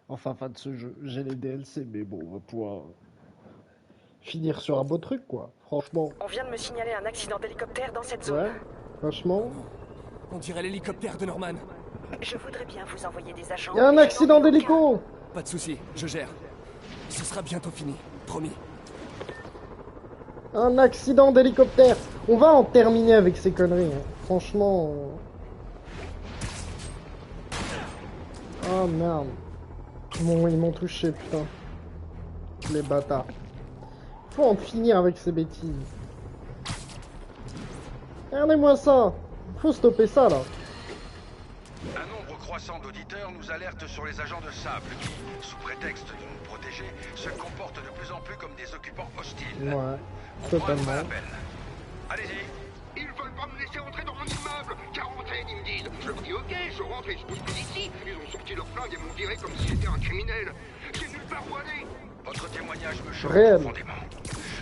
Enfin, fin de ce jeu. J'ai les DLC, mais bon, on va pouvoir finir sur un beau truc, quoi. Franchement. On vient de me signaler un accident d'hélicoptère dans cette zone. Ouais. Franchement. On dirait l'hélicoptère de Norman. Je voudrais bien vous envoyer des agents. Y a un mais je accident n'en ai aucun. d'hélico! Pas de soucis, je gère. Ce sera bientôt fini, promis. Un accident d'hélicoptère! On va en terminer avec ces conneries, hein. Franchement. Oh merde. Bon, ils m'ont touché, putain. Les bâtards. Faut en finir avec ces bêtises. Regardez-moi ça! Faut stopper ça, là. Un nombre croissant d'auditeurs nous alertent sur les agents de sable qui, sous prétexte de nous protéger, se comportent de plus en plus comme des occupants hostiles. Ouais, On prend un totalement. nouvel appel. Allez-y. Ils veulent pas me laisser entrer dans mon immeuble. Quarantaine, ils me disent. Je leur dis ok, je rentre et je pousse d'ici. Ils ont sorti leur flingue et m'ont viré comme si j'étais un criminel. J'ai nulle part où aller. Votre témoignage me choque Réel. profondément.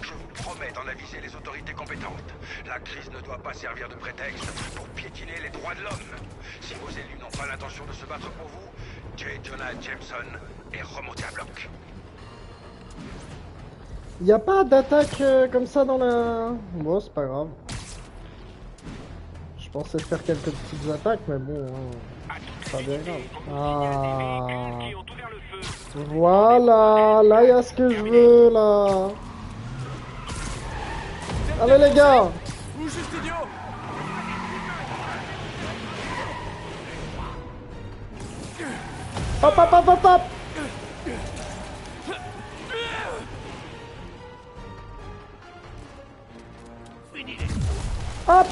Je vous promets d'en aviser les autorités compétentes. La crise ne doit pas servir de prétexte pour piétiner les droits de l'homme. Si vos élus n'ont pas l'intention de se battre pour vous, J. Jonah Jameson est remonté à bloc. Y a pas d'attaque comme ça dans la... Bon, c'est pas grave. Je pensais faire quelques petites attaques, mais bon, c'est pas bien grave. Ah. Voilà, là y a ce que je veux, là. Allez les gars! Ou juste idiot. Hop, hop, hop, hop, hop! Hop!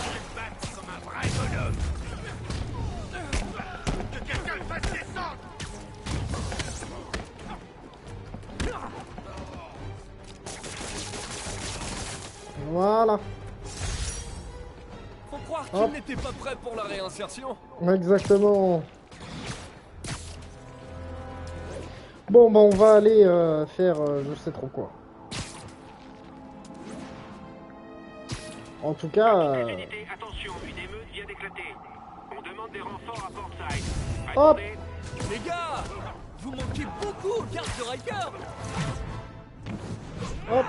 Voilà, Faut croire Hop. qu'il n'était pas prêt pour la réinsertion. exactement. Bon, bah on va aller faire je sais trop quoi. En tout cas, Unité, attention, une émeute vient d'éclater. On demande des renforts à Portside. hop! Les gars, vous manquez beaucoup aux cartes de Riker. Hop!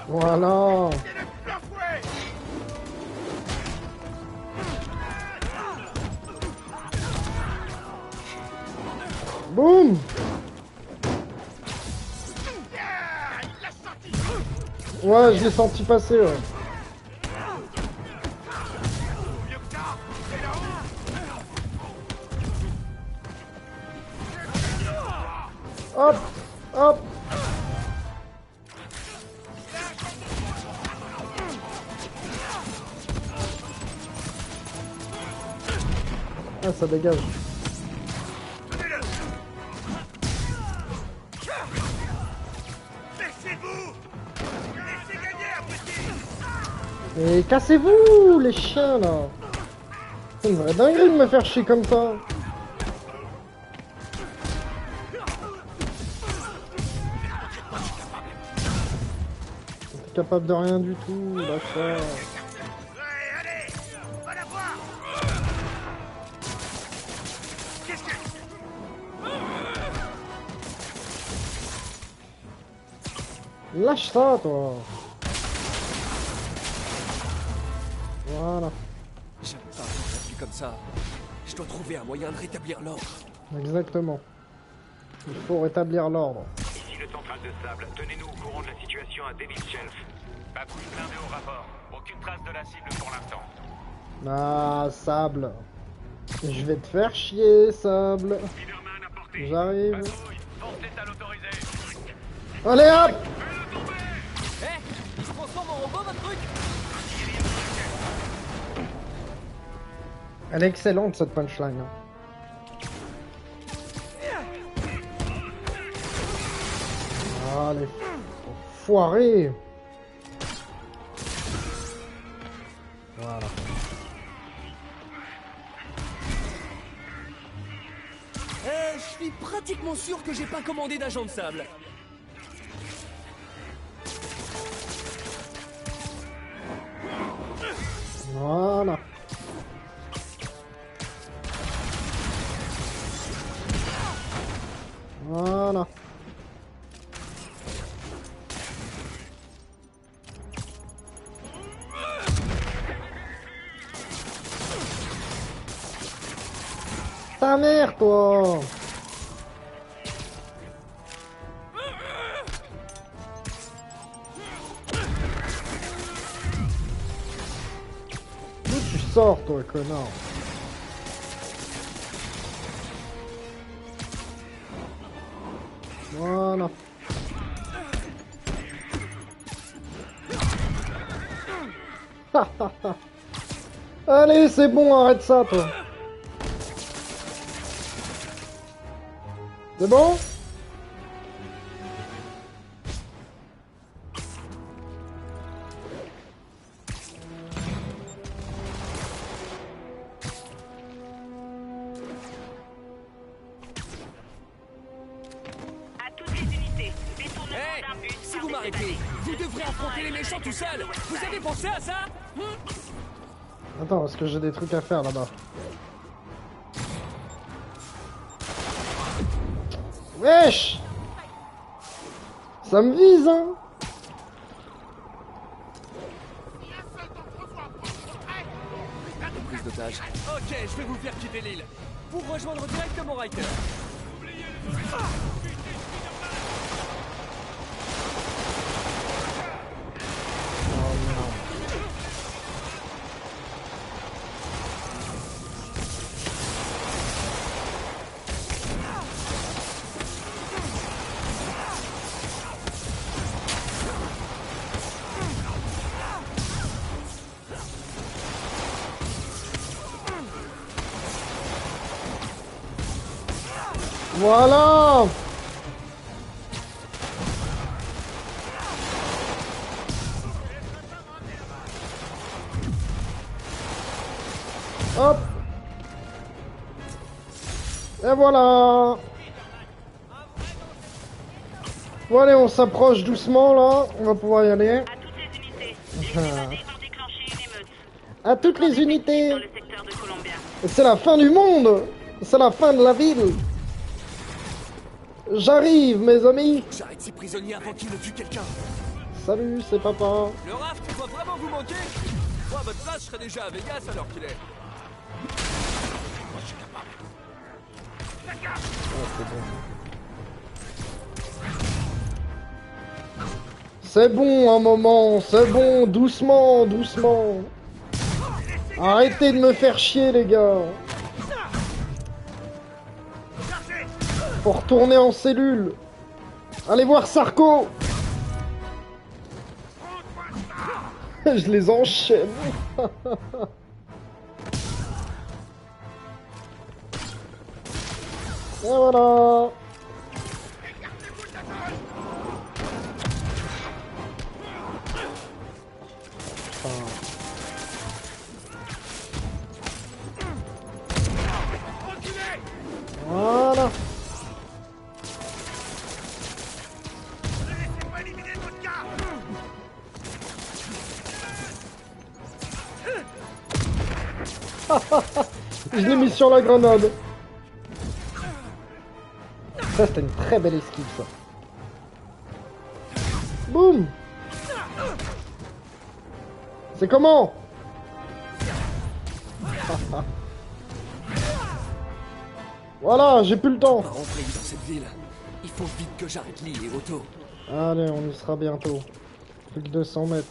Voilà! Boum! Ouais, je l'ai senti passer, ouais. Hop! Hop! Ah, ça dégage. Et cassez-vous, les chiens, là! C'est une vraie dinguerie de me faire chier comme ça! T'es capable de rien du tout, d'accord. Lâche ça, toi! Voilà, J'aime pas quand plus comme ça. Je dois trouver un moyen de rétablir l'ordre. exactement. Il faut rétablir l'ordre. Ici le central de sable. Tenez-nous au courant de la situation à David Shelf. Patrouille blindée au rapport. Aucune trace de la cible pour l'instant. Ah, Sable. Je vais te faire chier, Sable. Spider-Man à portée. J'arrive. Patrouille, force létale autorisée. Allez, hop! Eh, il se transforme en robot, votre truc? Elle est excellente, cette punchline. Hein. Ah, les foirés! Voilà. Je suis pratiquement sûr que j'ai pas commandé d'agent de sable. Voilà. Voilà. Ta mère, toi! D'où tu sors, toi, connard? Voilà. Allez, c'est bon, arrête ça, toi. C'est bon? À toutes les unités, détournement Hey, d'un but si par vous des m'arrêtez, détaillés. vous devrez affronter les méchants tout seul. Vous avez pensé à ça? Attends, parce que j'ai des trucs à faire là-bas. Wesh! Ça me vise, hein? Prise d'otage. Ok, je vais vous faire quitter l'île. Pour rejoindre directement Riker. Voilà! Hop! Et voilà! Bon allez, on s'approche doucement là, on va pouvoir y aller. À toutes les unités, des évadés ont déclenché une émeute À toutes les unités! dans le secteur de Columbia. C'est la fin du monde! C'est la fin de la ville! J'arrive, mes amis! J'arrête ces prisonniers avant qu'ils ne tuent quelqu'un. Salut, c'est papa! Le raft doit vraiment vous manquer. Moi, à votre place, je serais déjà à Vegas à l'heure qu'il est. C'est bon un moment, c'est bon, doucement, doucement. Arrêtez de me faire chier les gars. Faut retourner en cellule. Allez voir Sarko. Je les enchaîne. Et voilà. Voilà. Je l'ai mis sur la grenade. Ça c'était une très belle esquive ça. Boum. C'est comment? Voilà, j'ai plus le temps. On va rentrer dans cette ville. Il faut vite que j'arrête Lee et Otto. Allez, on y sera bientôt. Plus que 200 mètres.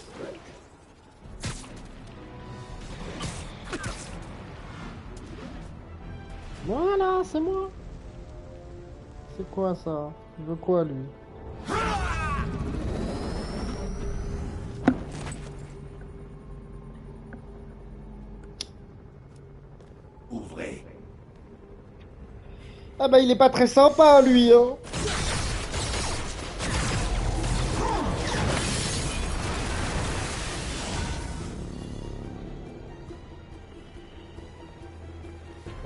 Voilà, c'est moi. C'est quoi ça? Il veut quoi lui? Ouvrez. Ah bah il est pas très sympa lui hein.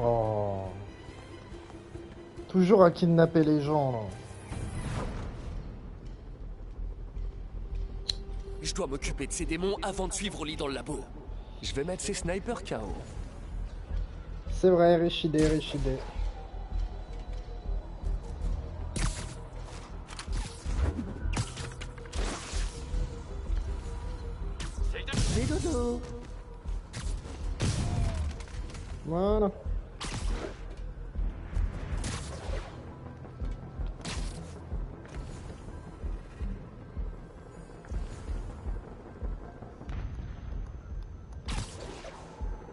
Oh. Toujours à kidnapper les gens là. Je dois m'occuper de ces démons avant de suivre Lee dans le labo. Je vais mettre ces snipers KO. C'est vrai, Richide. Les dodos. Voilà.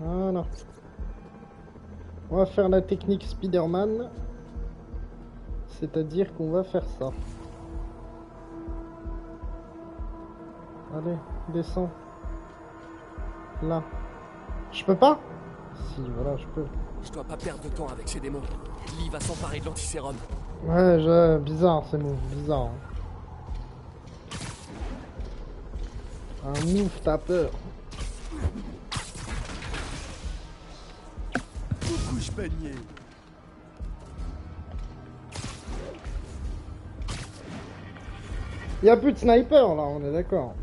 Voilà. On va faire la technique Spider-Man. C'est-à-dire qu'on va faire ça. Allez, descends. Là. Je peux pas? Si, voilà, je peux. Je dois pas perdre de temps avec ces démons. Lee va s'emparer de l'antisérum. Ouais, bizarre ces moves, bizarre. Hein. Un move, t'as peur. Couche panier. Y'a plus de sniper là, on est d'accord.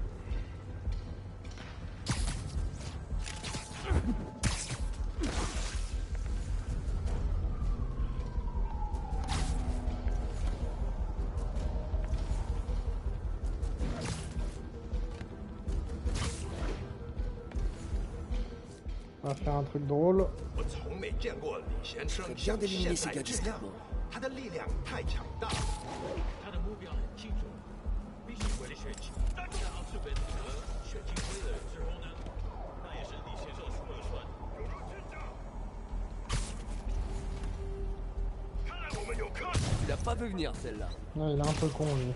On va faire un truc drôle. 我从没见过李先生 Bien 像 d'éliminer 现 ces 在 gars 这样， discrètement. 他的力量太强大了。他的目标很清楚，必须为了选举。当日本选进归了之后呢，那也是李先生说了算。看来我们有客。 Tu l'as pas vu venir celle-là. Non, il est un peu con lui.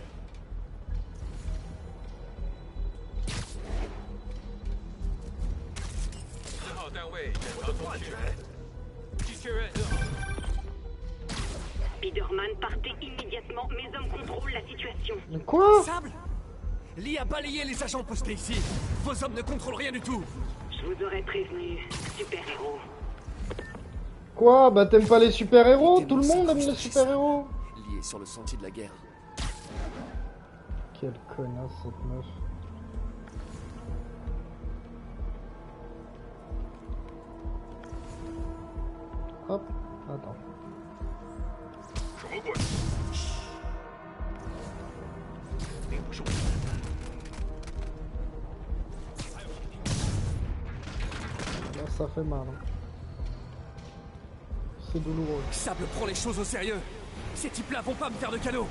4号单位检查中心，据确认。 Spider-Man, partez immédiatement. Mes hommes contrôlent la situation. Mais quoi? Sable. Lee a balayé les agents postés ici. Vos hommes ne contrôlent rien du tout. Je vous aurais prévenu, super-héros. Quoi? Bah t'aimes pas les super-héros? Tout le monde aime les super-héros. Lee est sur le sentier de la guerre. Quelle connasse cette meuf. Hop, attends. 什么鬼？并不是我。 Là, ça fait mal. Hein. C'est douloureux. Sable prend les choses au sérieux. Ces types-là vont pas me faire de cadeaux.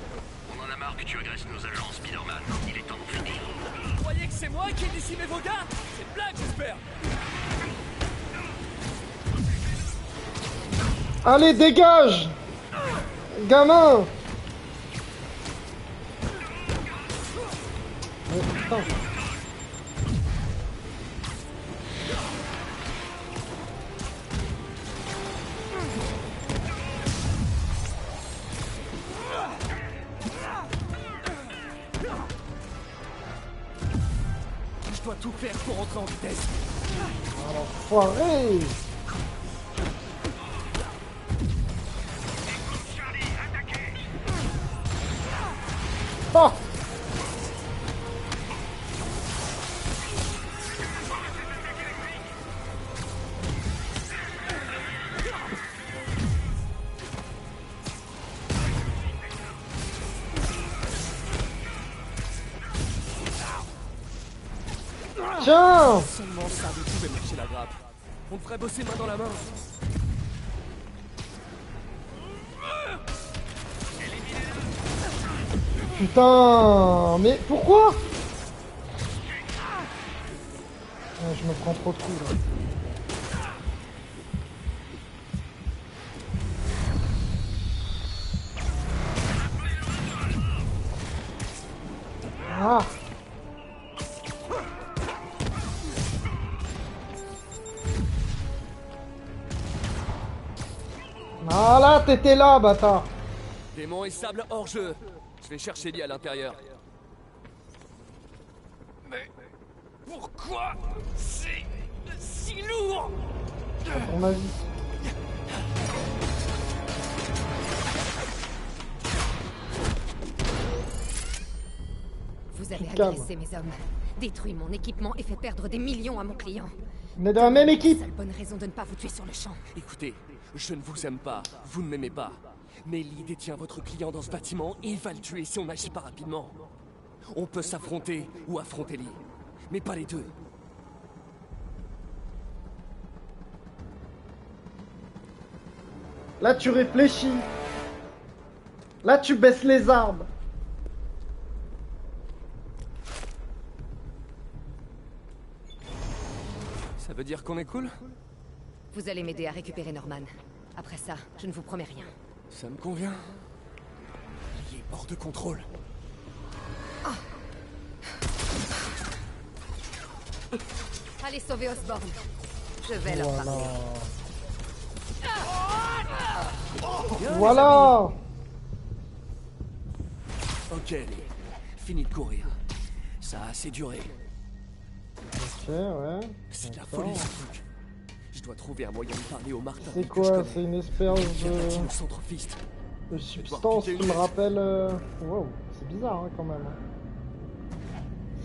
On en a marre que tu agresses nos agents, Spider-Man. Il est temps d'en finir. Vous croyez que c'est moi qui ai décimé vos gars? C'est une blague, j'espère. Allez, dégage! Gamin! Oh, putain. Je dois tout faire pour rentrer en vitesse. Ah, l'enfoiré! Oh! Tiens! Seulement Sable pouvait marcher la grappe. On devrait bosser main dans la main. Putain! Mais pourquoi? Ah, je me prends trop de coups là. Ah! Ah là, t'étais là, bâtard! Démon et Sable hors jeu. Je vais chercher Lee à l'intérieur. Mais pourquoi c'est si lourd? À ton avis. Vous avez Calme. agressé mes hommes, détruit mon équipement et fait perdre des millions à mon client. On est dans la même équipe. Seule bonne raison de ne pas vous tuer sur le champ. Écoutez, je ne vous aime pas, vous ne m'aimez pas. Mais Lee détient votre client dans ce bâtiment et il va le tuer si on n'agit pas rapidement. On peut s'affronter ou affronter Lee, mais pas les deux. Là, tu réfléchis. Là, tu baisses les armes. Ça veut dire qu'on est cool? Vous allez m'aider à récupérer Norman. Après ça, je ne vous promets rien. Ça me convient. Il est hors de contrôle. Allez sauver Osborn. Je vais leur Voilà. parler. Voilà. Ok, Lee. Fini de courir. Ça a assez duré. Ok, ouais. C'est de la D'accord. folie ce truc. Je dois trouver un moyen de parler au Martin. C'est que je quoi? connais. C'est une espèce Bien bâti le centre-fist. de substance qui me rappelle... Wow, c'est bizarre hein, quand même.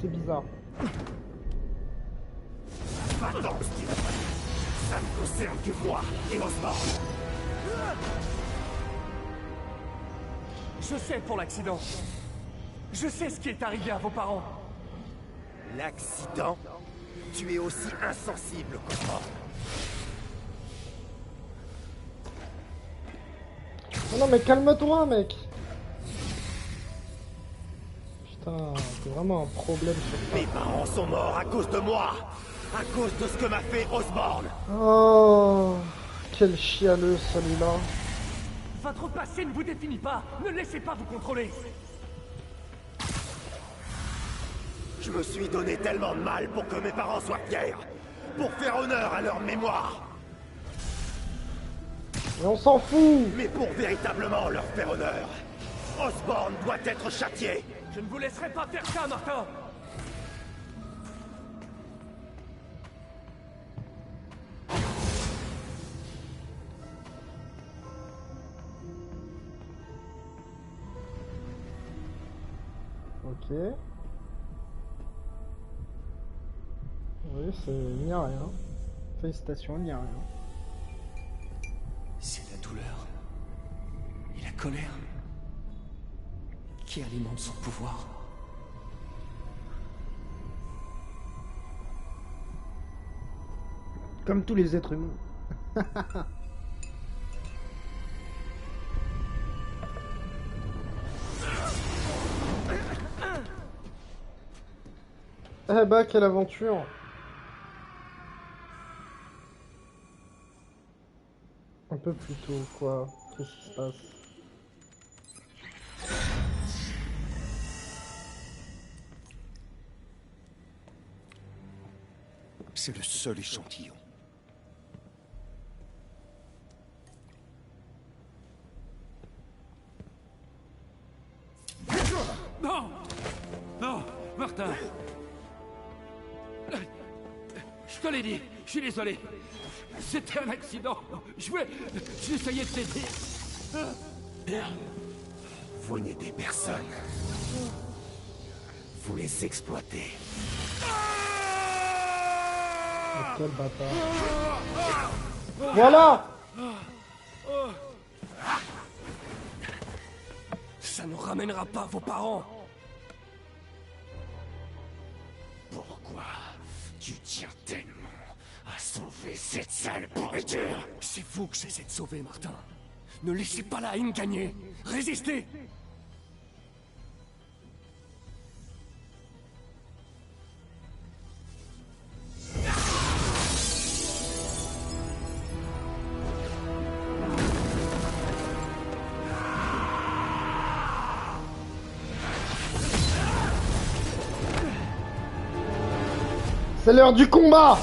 C'est bizarre. Va-t'en, Steve. Ça me concerne que moi et Osborn. Je sais pour l'accident. Je sais ce qui est arrivé à vos parents. L'accident? Tu es aussi insensible qu'Osborn. Oh non mais calme-toi mec. Putain, c'est vraiment un problème sur ça. Mes parents sont morts à cause de moi. À cause de ce que m'a fait Osborn. Oh, quel chialeux celui-là. Votre passé ne vous définit pas. Ne laissez pas vous contrôler. Je me suis donné tellement de mal pour que mes parents soient fiers. Pour faire honneur à leur mémoire. Mais on s'en fout. Mais pour véritablement leur faire honneur, Osborn doit être châtié. Je ne vous laisserai pas faire ça, Martin. Ok. Oui, c'est... il n'y a rien. Félicitations, il n'y a rien. C'est la douleur et la colère qui alimentent son pouvoir. Comme tous les êtres humains. Eh bah, quelle aventure! Un peu plus tôt, quoi. Qu'est-ce qui se passe? C'est le seul échantillon. Non! Non! Martin! Je te l'ai dit, je suis désolé. C'était un accident. J'essayais de t'aider. Vous n'aidez personne. Vous les exploitez. Oh, quel bâtard. Voilà! Ça ne ramènera pas vos parents. Pourquoi tu tiens tellement à sauver cette sale pourriture? C'est vous que j'essaie de sauver, Martin. Ne laissez pas la haine gagner. Résistez. C'est l'heure du combat!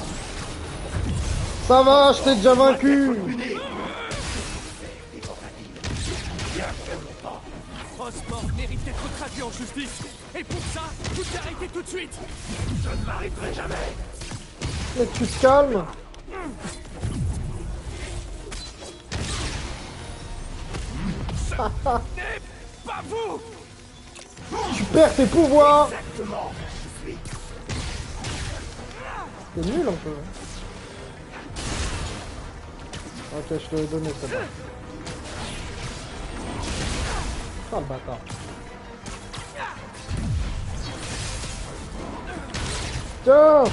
Ça va, je t'ai déjà vaincu! Osborn mérite d'être traduit en justice. Et pour ça, vous arrêtez tout de suite. Je ne m'arrêterai jamais. Mais tu te calmes! Pas vous. Tu perds tes pouvoirs! Exactement. C'est nul un peu. Ok, je te l'ai donné, c'est bon. Ah, le bâtard. Tiens!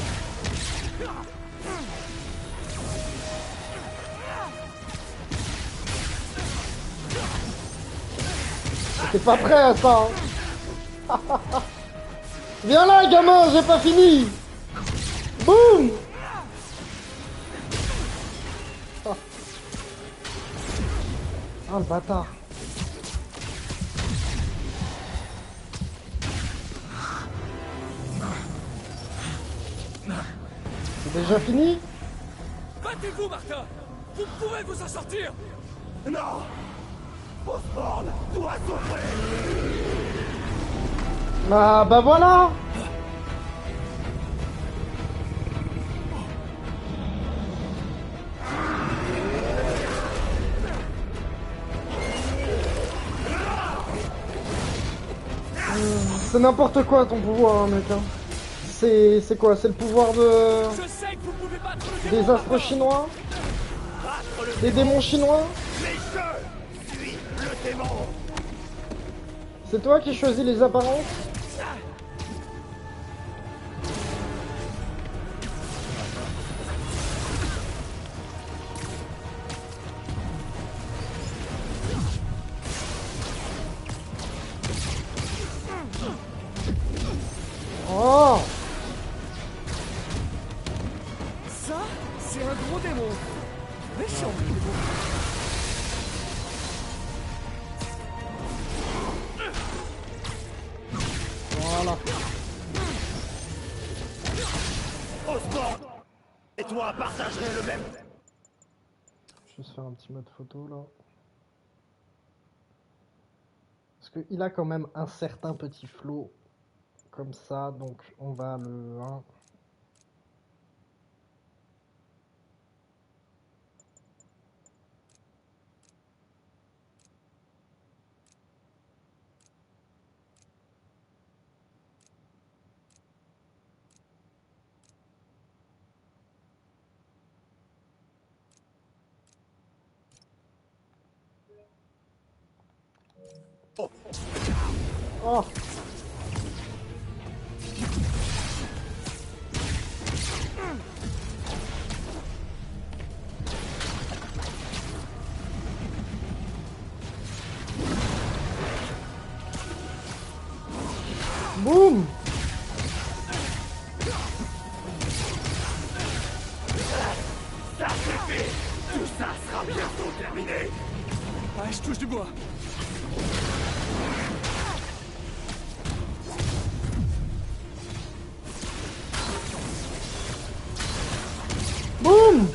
T'es pas prêt à ça, hein. Viens là, gamin, j'ai pas fini. Boum. Ah, le bâtard. C'est déjà fini? Battez-vous, Martin! Vous pouvez vous en sortir! Non! Osborn doit souffrir! Ah, bah voilà. C'est n'importe quoi ton pouvoir, hein, mec. Hein. C'est quoi? C'est le pouvoir de... Je sais que vous pouvez battre le des démon, astres chinois? Des démons chinois? Mais je suis le démon! C'est toi qui choisis les apparences? Oh! Ça, c'est un gros démon. Méchant, le démon. Voilà. Osborn et toi partagerez le même. Je vais juste faire un petit mode photo là. Parce qu'il a quand même un certain petit flow comme ça, donc on va le... Hein. Oh! Boum! Ça suffit! Tout ça sera bientôt terminé! Ouais, je touche du bois. Boum!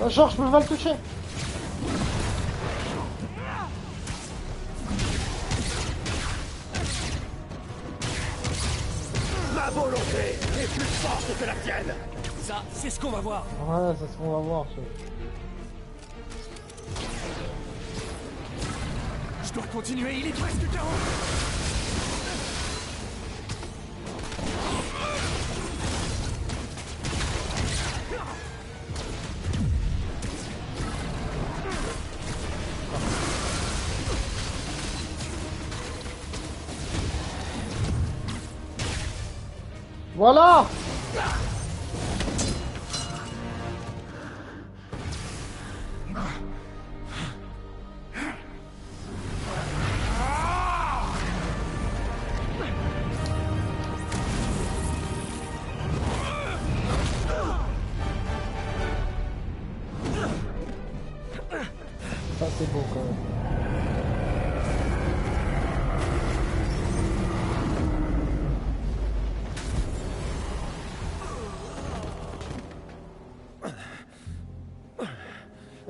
Oh, genre, je peux pas le toucher. Ma volonté est plus forte que la tienne! Ça, c'est ce qu'on va voir. Ouais, c'est ce qu'on va voir. Je dois continuer, il est presque 40. Voilà! Ça c'est beau quand même.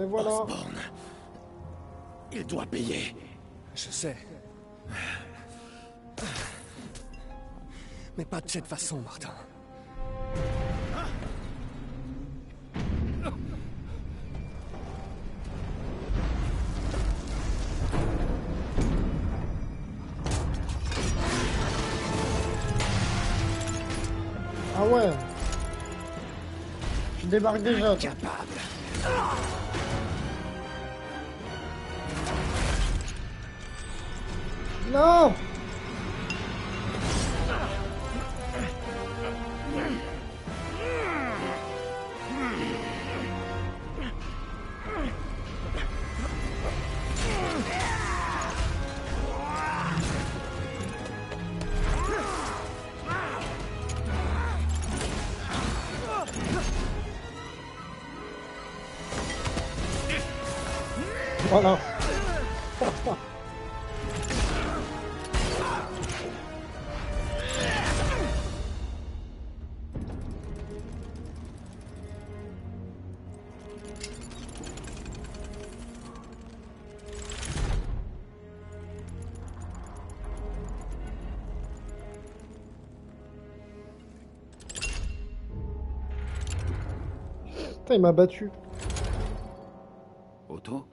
Et voilà. Osborn. Il doit payer. Je sais. Mais pas de cette façon, Martin. Ah ouais. Je débarque déjà. Capable. Non. Voilà. Putain, il m'a battu. Otto?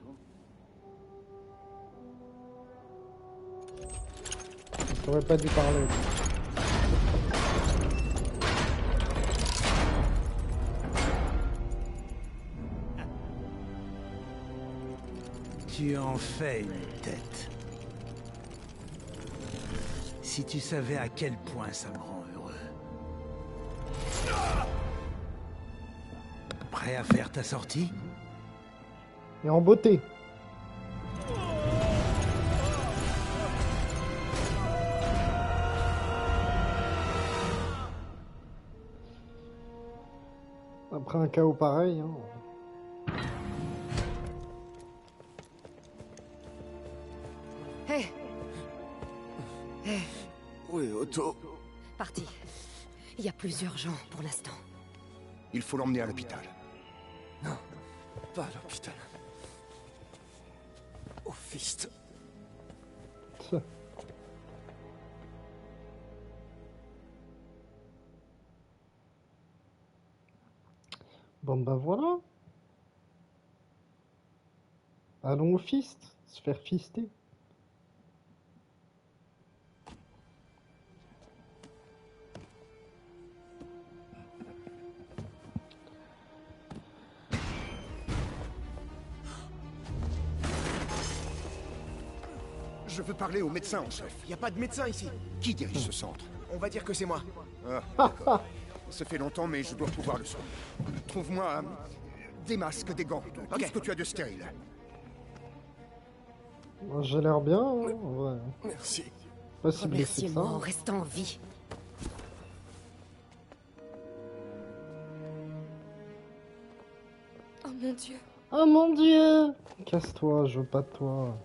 J'aurais pas dû parler. Tu en fais une tête. Si tu savais à quel point ça me rend heureux. Prêt à faire ta sortie? Et en beauté. Après un chaos pareil, hein. Hé. Hé. Oui, Otto. Parti. Il y a plus urgent pour l'instant. Il faut l'emmener à l'hôpital. Non, pas à l'hôpital. Au fist. Bon bah voilà. Allons au fist, se faire fister. Je veux parler au médecin en chef. Y a pas de médecin ici. Qui dirige ce centre? On va dire que c'est moi. Ah, d'accord. Ça fait longtemps, mais je dois pouvoir le soigner. Trouve-moi des masques, des gants, tout ce que tu as de stérile. J'ai l'air bien, hein, ouais. Merci. Pas si blessé que ça. Remerciez-moi en restant en vie. Oh mon Dieu. Oh mon Dieu! Casse-toi, je veux pas de toi.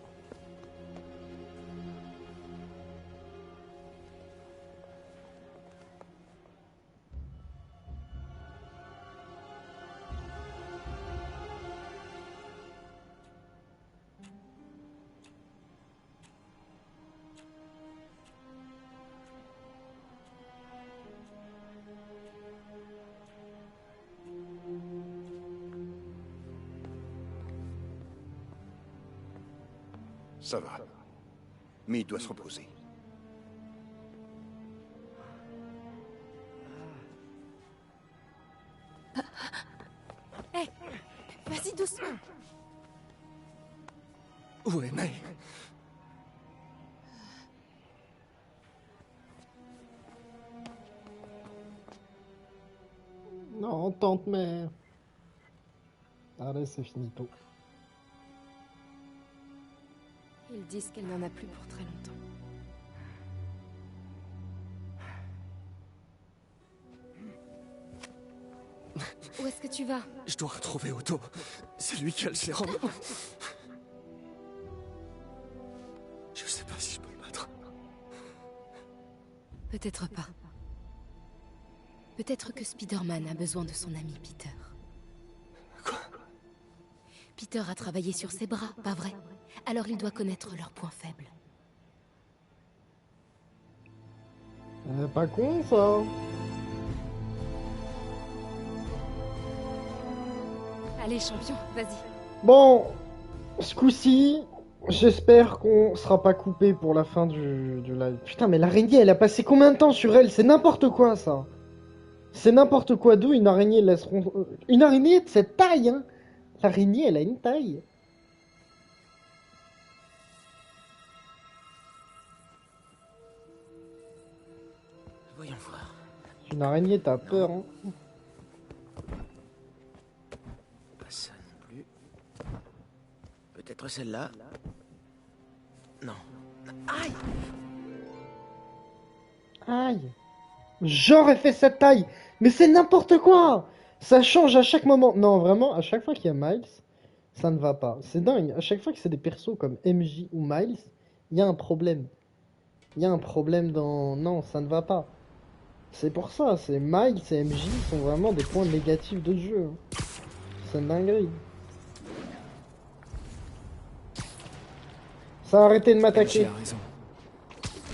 Ça va. Mais il doit se reposer. Hé, vas-y doucement. Où est May? Non, tante mère. Allez, c'est finito. Ils disent qu'elle n'en a plus pour très longtemps. Où est-ce que tu vas? Je dois retrouver Otto. C'est lui qui a le sérum. Je sais pas si je peux le battre. Peut-être pas. Peut-être que Spider-Man a besoin de son ami Peter. Quoi? Peter a travaillé sur ses bras, pas vrai? Alors il doit connaître leurs points faibles. Pas con, ça. Allez, champion, vas-y. Bon, ce coup-ci, j'espère qu'on sera pas coupé pour la fin du live. Putain, mais l'araignée, elle a passé combien de temps sur elle? C'est n'importe quoi, ça. C'est n'importe quoi, d'où une araignée laisseront... Une araignée de cette taille, hein. L'araignée, elle a une taille. Voyons voir. Une araignée, t'as peur, hein. Pas ça non plus. Peut-être celle-là. Non. Aïe! Aïe. Genre, elle fait cette taille. Mais c'est n'importe quoi. Ça change à chaque moment. Non, vraiment, à chaque fois qu'il y a Miles, ça ne va pas. C'est dingue. À chaque fois que c'est des persos comme MJ ou Miles, il y a un problème. Il y a un problème dans... Non, ça ne va pas. C'est pour ça. C'est Miles et MJ sont vraiment des points négatifs de jeu. C'est une dinguerie. Ça a arrêté de m'attaquer. MJ a raison.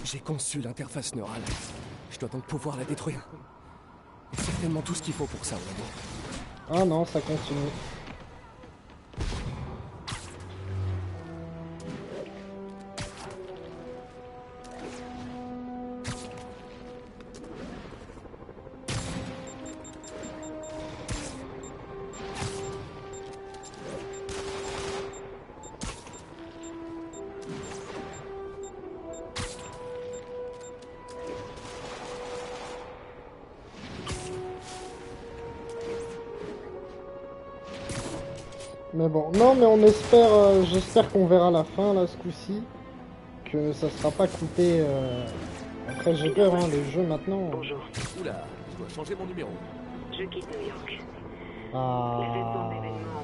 J'ai conçu l'interface neurale. Je dois donc pouvoir la détruire. Et certainement tout ce qu'il faut pour ça, vraiment. Ah non, ça continue. Mais bon, non, mais on espère, j'espère qu'on verra la fin là ce coup-ci, que ça sera pas coupé. Après j'ai peur, hein, les jeux maintenant. Bonjour. Oula, je dois changer mon numéro. Je quitte New York. Les Ah, récents événements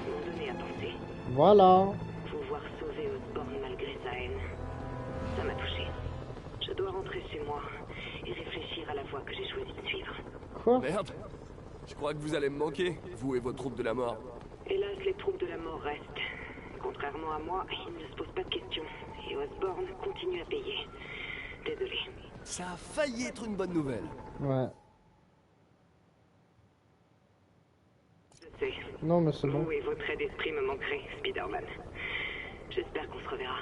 m'ont donné à penser. voilà. Pouvoir sauver Osborn malgré sa haine. Ça m'a touché. Je dois rentrer chez moi et réfléchir à la voie que j'ai choisi de suivre. Quoi? Merde. Je crois que vous allez me manquer, vous et vos troupes de la mort. Hélas, les troupes de la mort restent. Contrairement à moi, ils ne se posent pas de questions. Et Osborn continue à payer. Désolé. Ça a failli être une bonne nouvelle. Ouais. Je sais. Non, mais c'est bon. Vous et vos traits d'esprit me manquerez, Spider-Man. J'espère qu'on se reverra.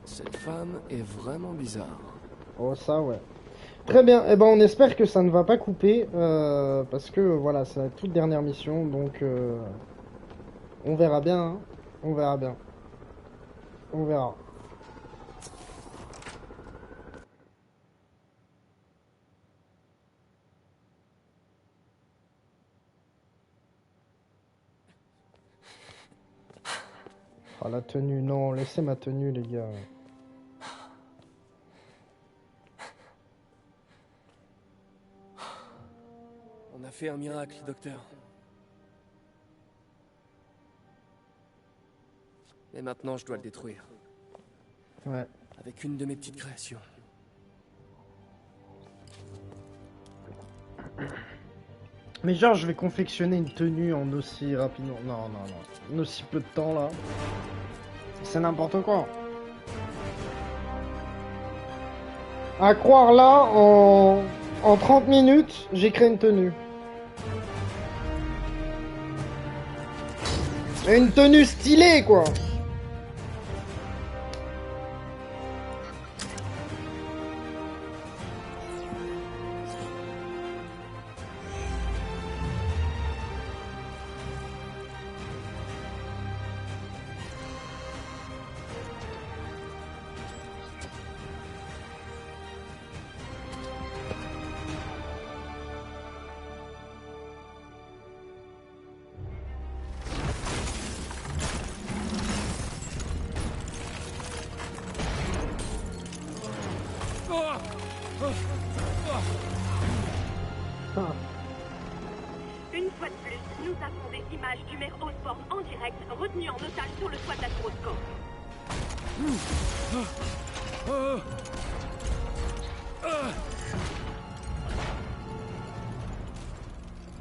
Cette femme est vraiment bizarre. Oh, ça, ouais. Très bien, eh ben on espère que ça ne va pas couper, parce que voilà, c'est la toute dernière mission, donc on verra bien, hein. On verra bien. On verra. Ah, la tenue, non, laissez ma tenue, les gars. On a fait un miracle, docteur. Mais maintenant, je dois le détruire. Ouais. Avec une de mes petites créations. Mais genre, je vais confectionner une tenue en aussi rapidement. Non, non, non. En aussi peu de temps, là. C'est n'importe quoi. À croire, là, en 30 minutes, j'ai créé une tenue. Et une tenue stylée, quoi. Une fois de plus, nous avons des images du maire Osborn en direct, retenu en otage sur le toit de la tour Oscorp.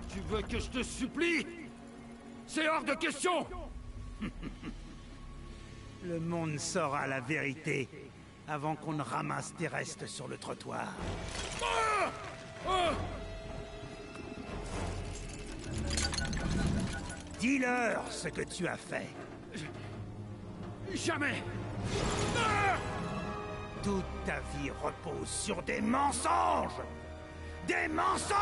Tu veux que je te supplie? C'est hors de question! Le monde saura la vérité avant qu'on ne ramasse tes restes sur le trottoir. Dis-leur ce que tu as fait. Jamais! Toute ta vie repose sur des mensonges. Des mensonges!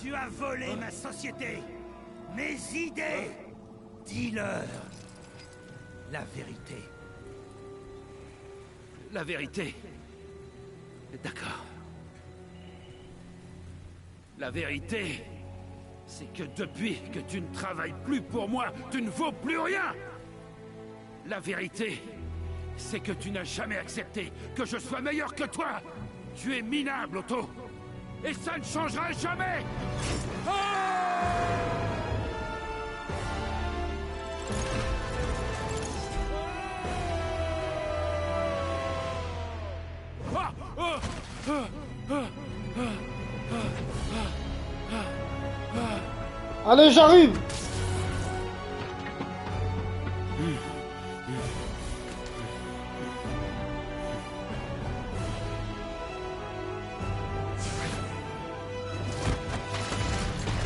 Tu as volé ma société, mes idées. Dis-leur la vérité. La vérité. D'accord. La vérité, c'est que depuis que tu ne travailles plus pour moi, tu ne vaux plus rien. La vérité, c'est que tu n'as jamais accepté que je sois meilleur que toi. Tu es minable, Otto. Et ça ne changera jamais. Allez, j'arrive!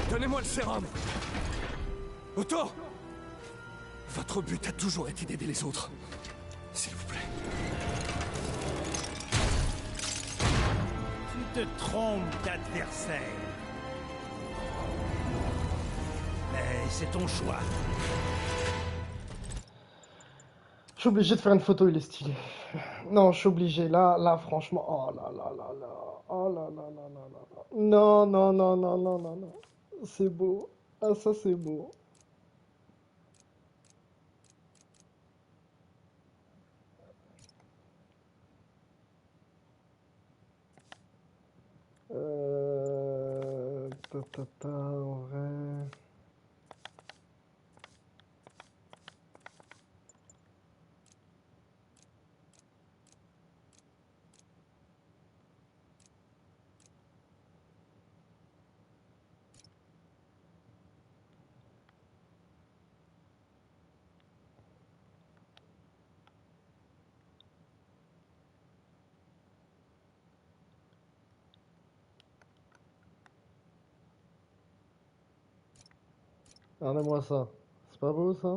Donnez-moi le sérum. Otto! Votre but a toujours été d'aider les autres. S'il vous plaît. Tu te trompes d'adversaire. Mais c'est ton choix. Je suis obligé de faire une photo, il est stylé. Non, je suis obligé. Là, franchement. Oh là là là là. Oh là là là là là. Non, non, non, non, non, non, non. C'est beau. Ah, ça, c'est beau. En vrai. Regardez-moi ça. C'est pas beau ça?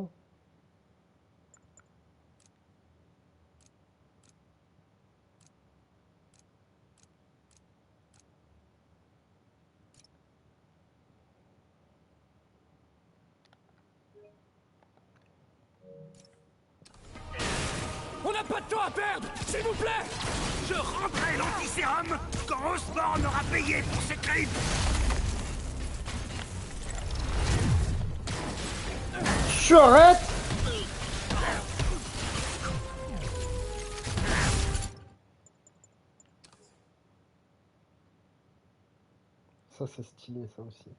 On n'a pas de temps à perdre, s'il vous plaît. Je rendrai l'antisérum quand Osborn aura payé pour ses crimes. Je arrête! Ça c'est stylé ça aussi.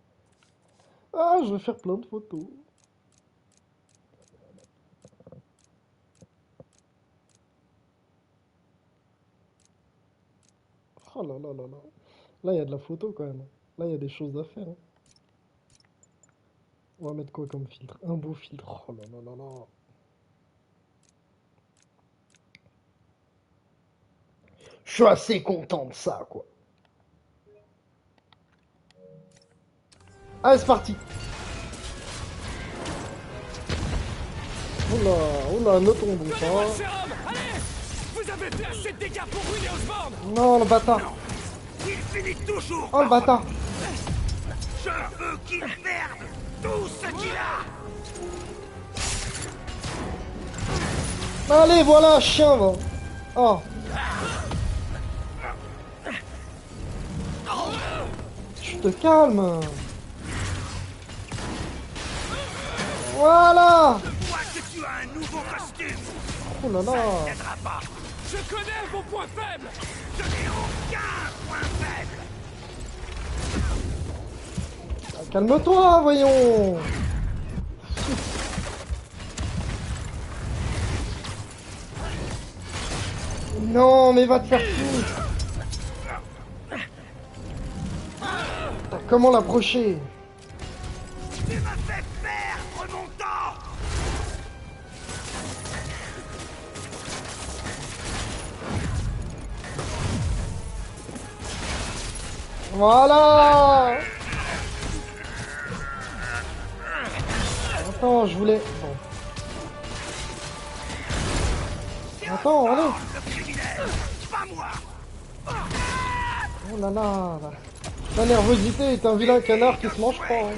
Ah, je vais faire plein de photos. Oh là là là là. Là il y a de la photo quand même. Là il y a des choses à faire. Hein. On va mettre quoi comme filtre? Un beau filtre. Oh là là là là. Je suis assez content de ça, quoi. Allez, c'est parti. Oula, oula, notons donc ça. Allez, vous avez fait assez de dégâts pour ruiner Osborn. Non, le bâtard. Non. Il finit toujours. Oh, le bâtard. Je veux qu'il perde tout ce qu'il a. Allez, voilà, chien, va. Oh. Tu te calmes. Voilà. Je vois que tu as un nouveau costume. Oh là là. Ça t'aidera pas. Je connais vos points faibles. Je n'ai aucun point faible. Calme-toi, voyons. Non, mais va te faire foutre. Comment l'approcher? Tu m'as fait perdre mon temps. Voilà. Non, je voulais... Bon. Attends, allez. Oh là là, la nervosité est un vilain canard qui se mange pas. Hein.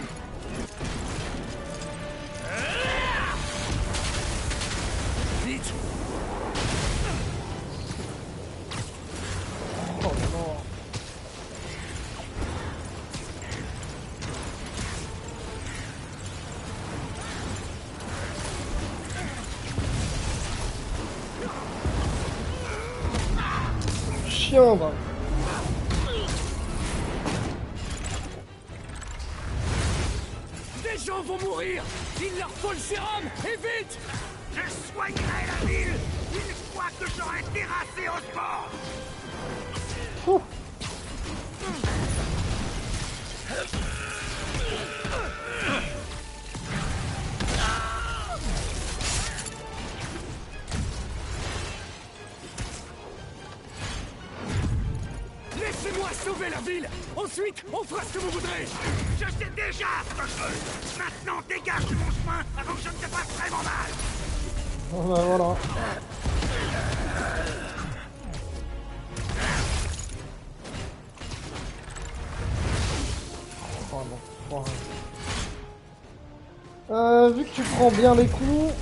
Oh non. Chien, va. Les gens vont mourir. Il leur faut le sérum. Et vite. Je soignerai la ville une fois que j'aurai terrassé Osborn. Ouh. Laissez-moi sauver la ville. Ensuite, on fera ce que vous voudrez. Je sais déjà ce que je veux. Maintenant, dégage de mon chemin avant que je ne te fasse vraiment mal. Oh ben voilà. Oh non. Oh. Vu que tu prends bien les coups,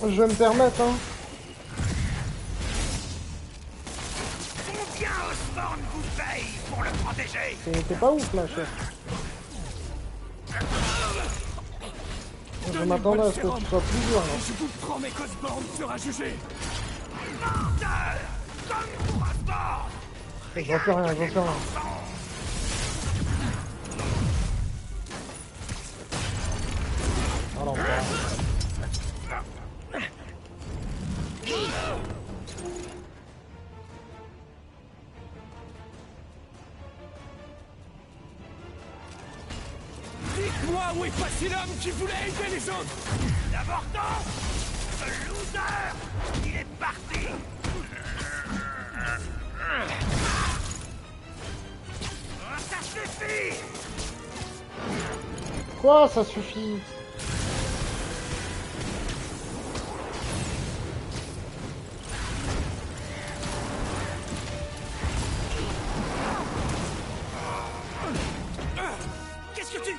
je vais me permettre, hein. Combien Osborn vous paye pour le protéger? T'es pas ouf là, chef. Je m'attendais à ce que tu sois plus dur. Là. Je vous promets qu'Osborn sera jugé. Menteur! Comme pour Osborn! J'en fais rien, j'en fais rien. Ah non, pas. Dites-moi où est passé l'homme qui voulait aider les autres. L'avorton! Ce loser! Il est parti! Oh, ça suffit! Quoi, ça suffit? Qu'est-ce que tu...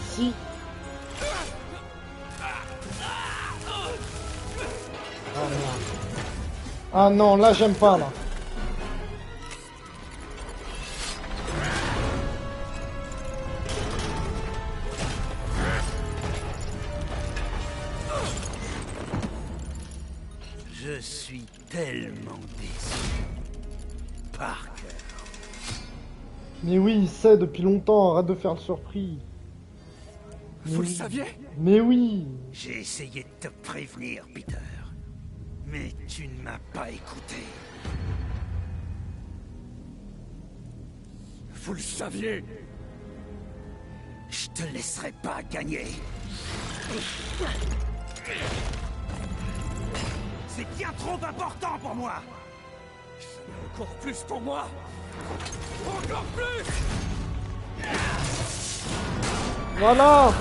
Si. Ah non. Ah non, là j'aime pas là. Je suis tellement déçu. Parker. Mais oui, il sait depuis longtemps, arrête de faire le surpris. Mais Vous le oui. saviez? Mais oui. J'ai essayé de te prévenir, Peter. Mais tu ne m'as pas écouté. Vous le saviez? Je te laisserai pas gagner. C'est bien trop important pour moi! Encore plus pour moi! Encore plus! Voilà.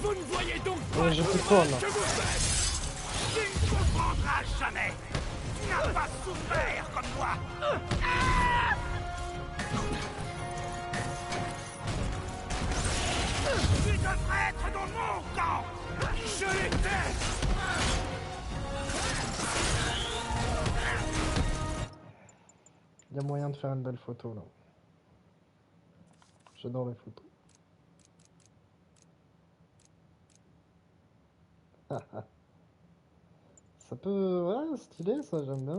Vous ne voyez donc Ouais, pas je tout fais le quoi, mal là? que vous faites? Tu ne comprendras jamais! Tu n'as pas souffert comme moi! Tu devrais être dans mon camp! Je l'étais! Il y a moyen de faire une belle photo là. J'adore les photos. Ça peut... Ouais, stylé ça, j'aime bien.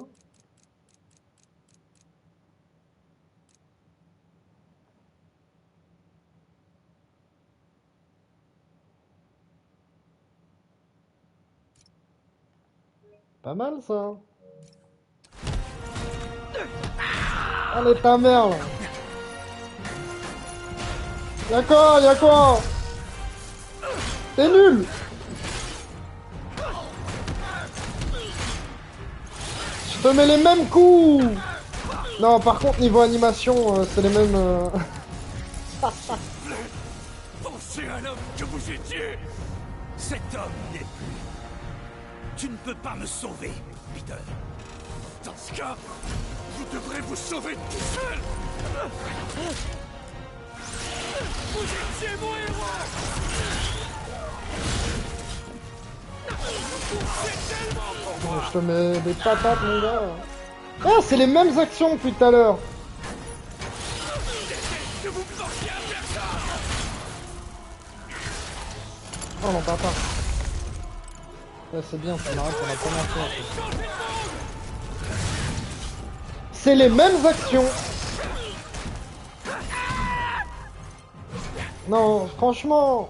Pas mal ça. Allez ta mère là. Y'a quoi? T'es nul. Je te mets les mêmes coups. Non, par contre, niveau animation, c'est les mêmes... Pensez à l'homme que vous étiez. Cet homme n'est plus. Tu ne peux pas me sauver, Peter. Dans ce cas, vous devrez vous sauver tout seul. Vous étiez mon héros. C'est tellement pour moi. Je te mets des patates, mon gars. Ah, c'est les mêmes actions depuis tout à l'heure. Que vous forciez à faire ça. Oh non, papa. Là, c'est bien, ça m'arrête pour la première fois. C'est les mêmes actions. Non, franchement...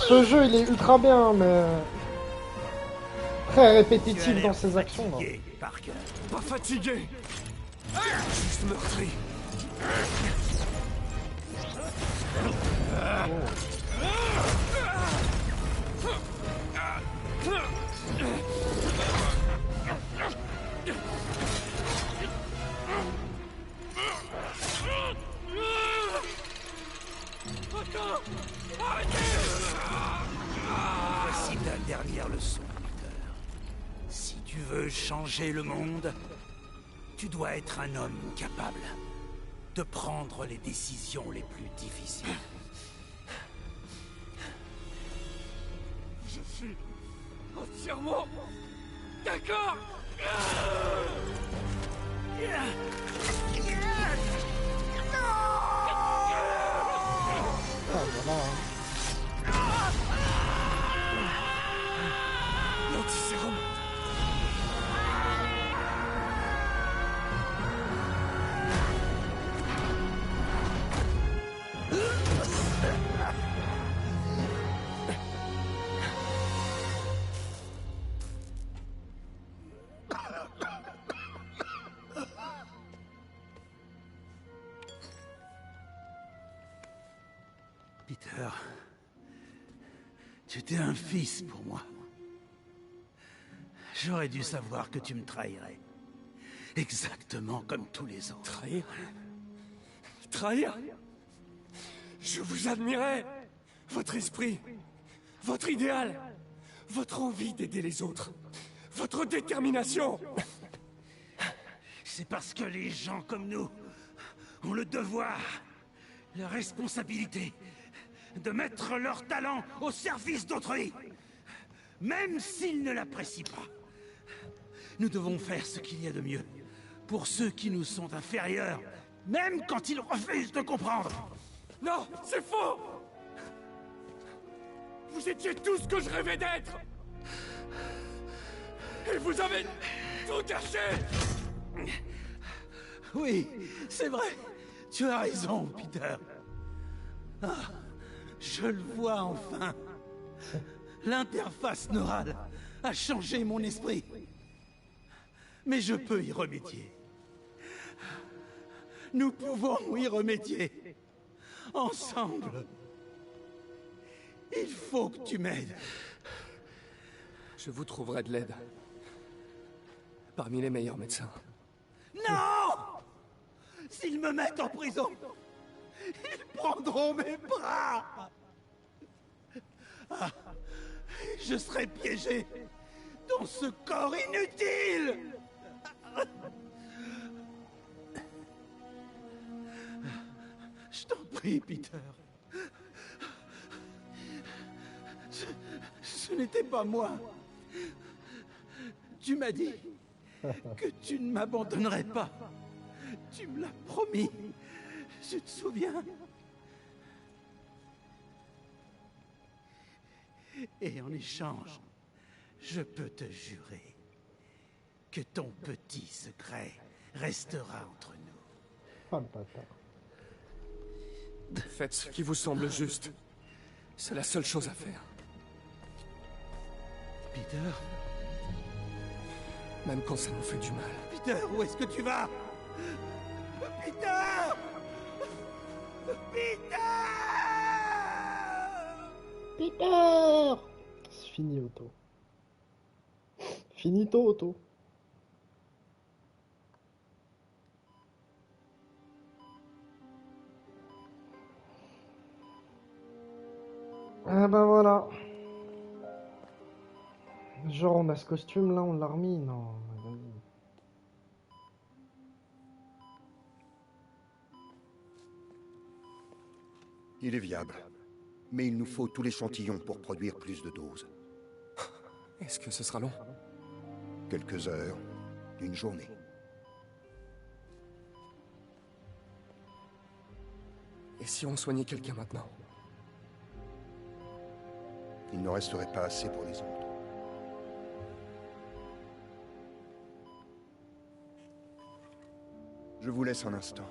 Ce jeu, il est ultra bien, mais... très répétitif dans ses actions. Là. Pas fatigué. Juste meurtri. Voici ta dernière leçon, Peter. Si tu veux changer le monde, tu dois être un homme capable de prendre les décisions les plus difficiles. Je suis entièrement d'accord. Ah, voilà, hein. L'antisérum. Peter, tu étais un fils pour moi. J'aurais dû savoir que tu me trahirais. Exactement comme tous les autres. Trahir? Trahir? Je vous admirais. Votre esprit, votre idéal, votre envie d'aider les autres, votre détermination. C'est parce que les gens comme nous ont le devoir, la responsabilité de mettre leur talent au service d'autrui, même s'ils ne l'apprécient pas. Nous devons faire ce qu'il y a de mieux pour ceux qui nous sont inférieurs, même quand ils refusent de comprendre. Non, c'est faux! Vous étiez tout ce que je rêvais d'être! Et vous avez tout gâché! Oui, c'est vrai. Tu as raison, Peter. Ah, je le vois enfin. L'interface neurale a changé mon esprit. Mais je peux y remédier. Nous pouvons y remédier. Ensemble. Il faut que tu m'aides. Je vous trouverai de l'aide. Parmi les meilleurs médecins. Non! S'ils me mettent en prison, ils prendront mes bras. Ah, je serai piégé dans ce corps inutile. Je t'en prie, Peter. Ce n'était pas moi. Tu m'as dit que tu ne m'abandonnerais pas. Tu me l'as promis. Je te souviens. Et en échange, je peux te jurer que ton petit secret restera entre nous. Oh le bâtard. Faites ce qui vous semble juste. C'est la seule chose à faire. Peter, Même quand ça nous fait du mal. Peter, où est-ce que tu vas? Peter! Peter! Peter! C'est fini, Otto. Finito, Otto. Ah bah voilà. Genre on a ce costume là, on l'a remis, non. Vas-y. Il est viable. Mais il nous faut tout l'échantillon pour produire plus de doses. Est-ce que ce sera long? Quelques heures, une journée. Et si on soignait quelqu'un maintenant? Il ne resterait pas assez pour les autres. Je vous laisse un instant.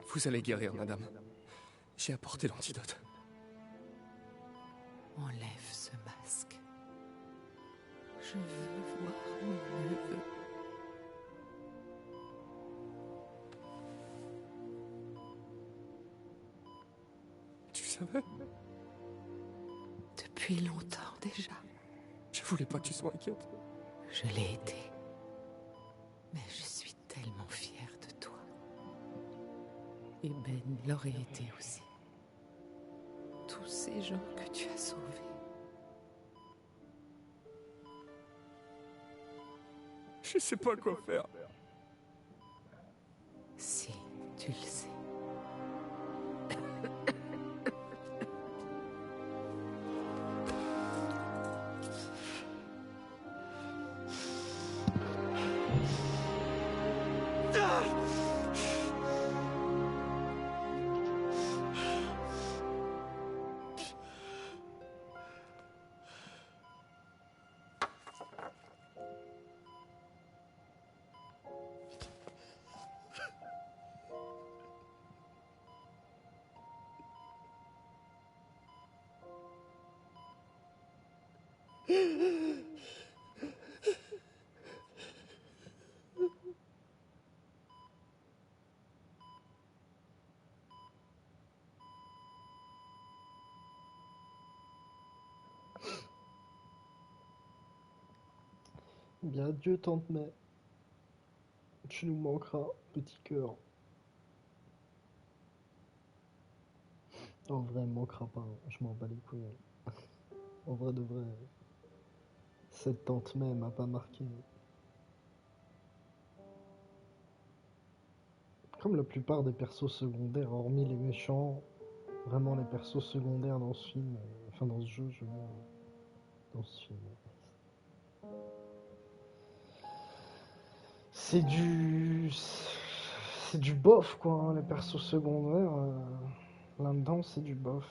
Vous allez guérir, madame. J'ai apporté l'antidote. Enlève ce masque. Je veux voir mon neveu. Tu savais? Depuis longtemps déjà. Je voulais pas que tu sois inquiète. Je l'ai été. Mais je suis tellement fière de toi. Et Ben l'aurait été aussi. Tous ces gens que tu as sauvés. Je sais pas quoi faire. Si, tu le sais. Bien, adieu, tante May. Tu nous manqueras, petit cœur. En vrai, elle me manquera pas, hein. Je m'en bats les couilles. En vrai de vrai. Cette tante May m'a pas marqué. Comme la plupart des persos secondaires, hormis les méchants, vraiment les persos secondaires dans ce film, enfin dans ce jeu, je veux dire, dans ce film. C'est du bof quoi, hein, les persos secondaires. Là-dedans, c'est du bof.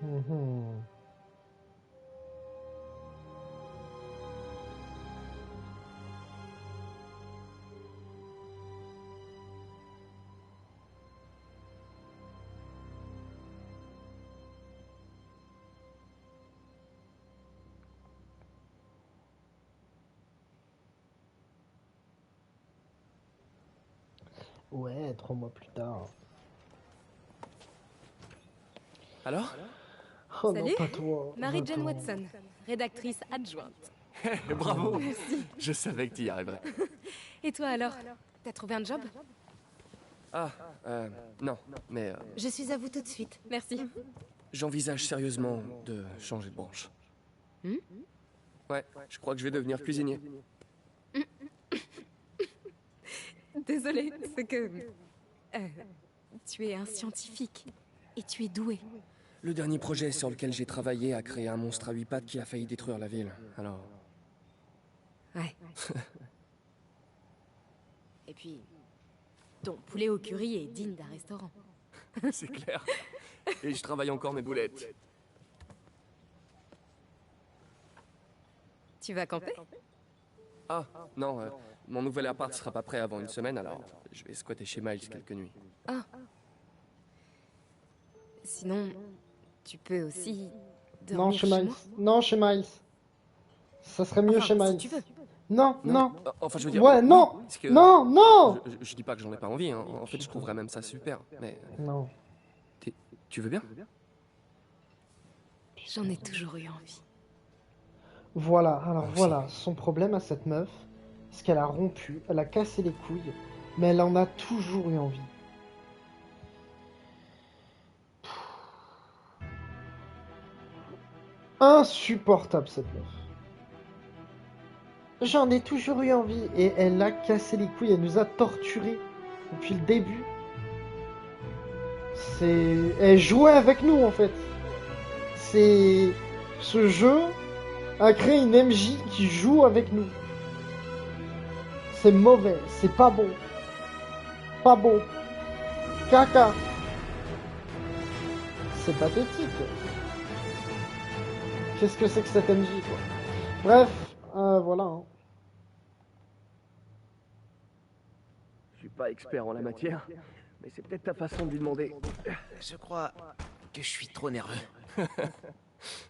Mhm. Ouais, 3 mois plus tard. Alors? Oh Salut, non, pas toi. Mary-Jane Va-t'en. Watson, rédactrice adjointe. Bravo! Merci. Je savais que tu y arriverais. Et toi alors? T'as trouvé un job? Ah, non, mais Je suis à vous tout de suite. Merci. j'envisage sérieusement de changer de branche. Hmm? Ouais, je crois que je vais devenir cuisinier. Désolée, c'est que... tu es un scientifique. Et tu es doué. Le dernier projet sur lequel j'ai travaillé a créé un monstre à 8 pattes qui a failli détruire la ville. Alors... Ouais. Et puis... ton poulet au curry est digne d'un restaurant. C'est clair. Et je travaille encore mes boulettes. Tu vas camper? Ah, non, mon nouvel appart sera pas prêt avant une semaine, alors je vais squatter chez Miles quelques nuits. Ah. Sinon, tu peux aussi dormir Non, chez chez Miles. moi. Non, chez Miles. Ça serait mieux Enfin, chez si Miles. tu veux. Non, non. Enfin, je veux dire... Ouais, oui, non. parce que Non, non. je dis pas que j'en ai pas envie, hein. En fait, je trouverais même ça super, mais... Non. Tu veux bien? J'en ai toujours eu envie. Voilà, alors voilà, son problème à cette meuf, c'est qu'elle a rompu, elle a cassé les couilles, mais elle en a toujours eu envie. Insupportable cette meuf. J'en ai toujours eu envie et elle a cassé les couilles, elle nous a torturés depuis le début. Elle jouait avec nous en fait. Ce jeu a créé une MJ qui joue avec nous. C'est mauvais, c'est pas bon. Pas bon. Caca. C'est pathétique. Qu'est-ce que c'est que cette MJ quoi? Bref, voilà. Hein. Je suis pas expert en la matière, mais c'est peut-être ta façon de lui demander. Je crois que je suis trop nerveux.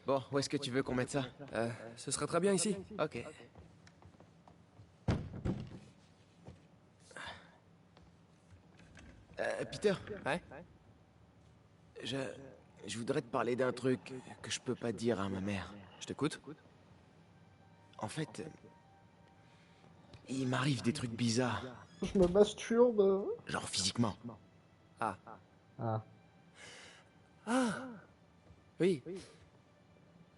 Bon, où est-ce que tu veux qu'on mette ça? Ce serait très bien ici. Ok. Peter? Ouais? Je voudrais te parler d'un truc que je peux pas dire à ma mère. Je t'écoute. En fait, il m'arrive des trucs bizarres. Je me masturbe. Genre physiquement. Ah. Ah. Ah. Oui.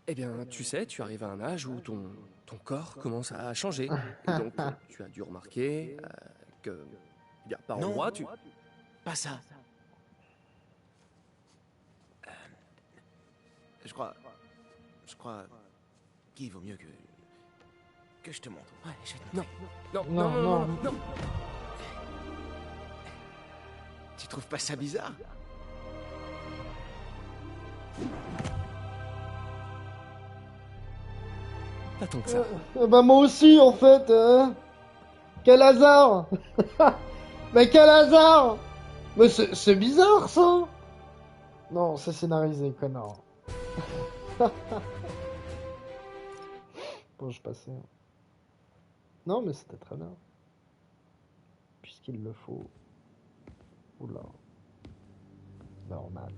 Eh bien, tu sais, tu arrives à un âge où ton corps commence à changer. Et donc, tu as dû remarquer que... Il y a par endroits, tu... Pas ça. Je crois qu'il vaut mieux que je te montre. Ouais, je vais te montrer. Non. Tu trouves pas ça bizarre? Pas tant que ça. Bah moi aussi en fait. Quel hasard. Mais quel hasard. Mais c'est bizarre ça. Non, c'est scénarisé, connard. Bon, je passais. Non, mais c'était très bien. Puisqu'il le faut. Oula. Normal.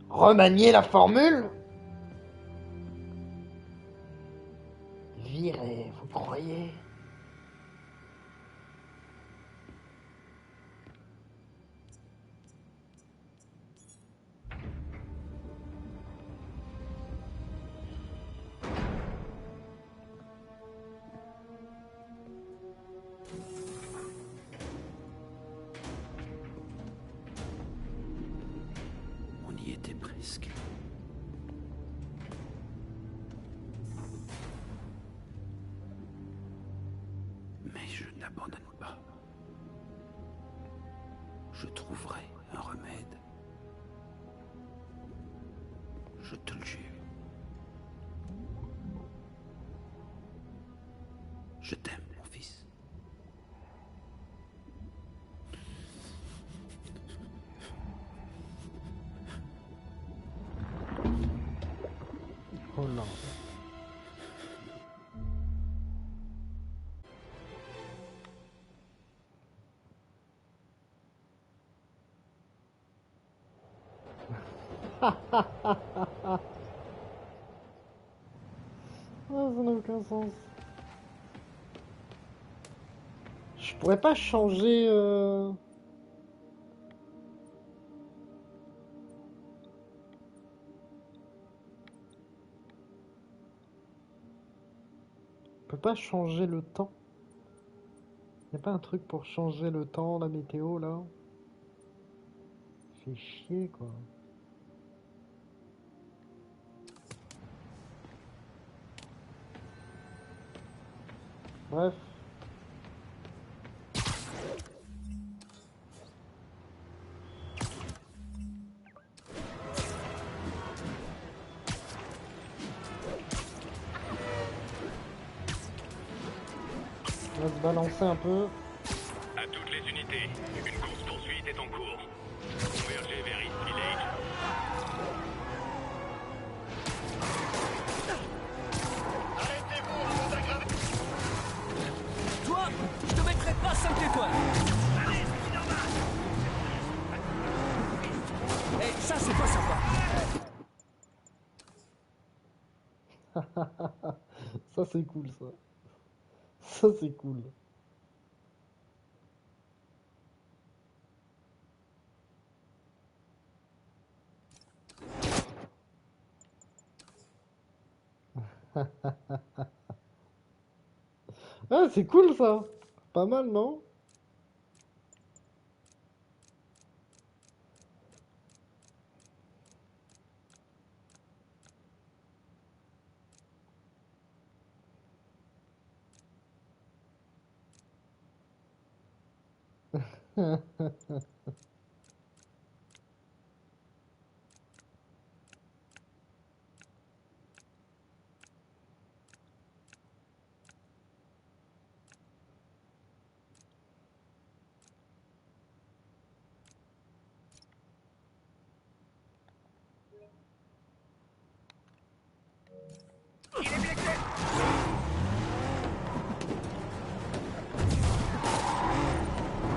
Remanier la formule? Virer, vous croyez? On y était presque. Mais je n'abandonne pas. Je trouverai un remède. Je te le jure. Je t'aime, mon fils. Oh non. Oh, ça n'a aucun sens. Je pourrais pas changer On peut pas changer le temps. Y a pas un truc pour changer le temps, la météo là? Fait chier quoi. Bref. On va se balancer un peu. À toutes les unités, une course-poursuite est en cours. Convergez vers East Village. Arrêtez-vous avant d'aggraver. Toi, je te mettrai pas 5 étoiles. Allez, c'est normal. Eh, ça c'est pas sympa. Ça c'est cool ça. Ça c'est cool. Ah c'est cool ça. Pas mal non?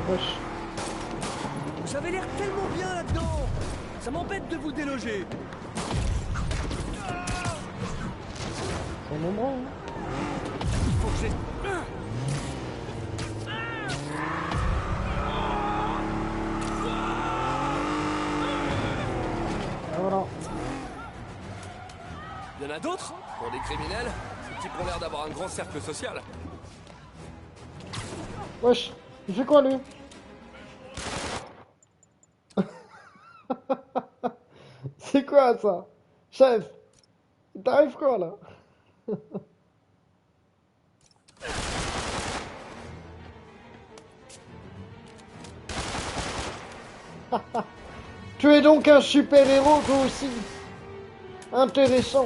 Wesh. Vous avez l'air tellement bien là-dedans. Ça m'embête de vous déloger. C'est nombreux hein. Il faut que j'ai... Ah, voilà. Il y en a d'autres? Pour des criminels? Ces types ont l'air d'avoir un grand cercle social. Wesh. Il fait quoi lui? C'est quoi ça? Chef, il t'arrive quoi là? Tu es donc un super-héros toi aussi. Intéressant.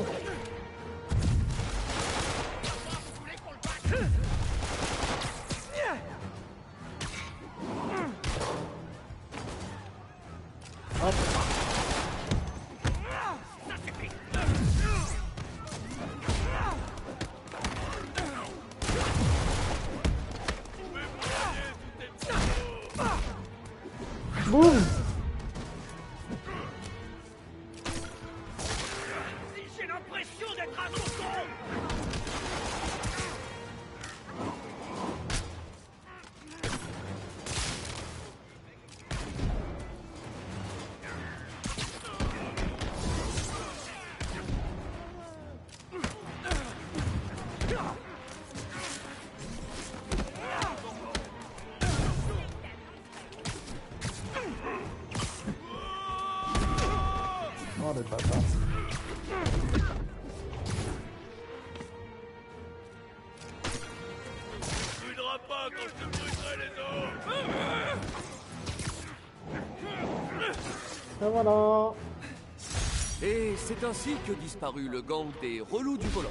Boum. J'ai l'impression d'être un tonton. Oh les bâtards. Tu brûleras pas quand je te brûlerai les os. Et voilà. Et c'est ainsi que disparut le gang des relous du volant.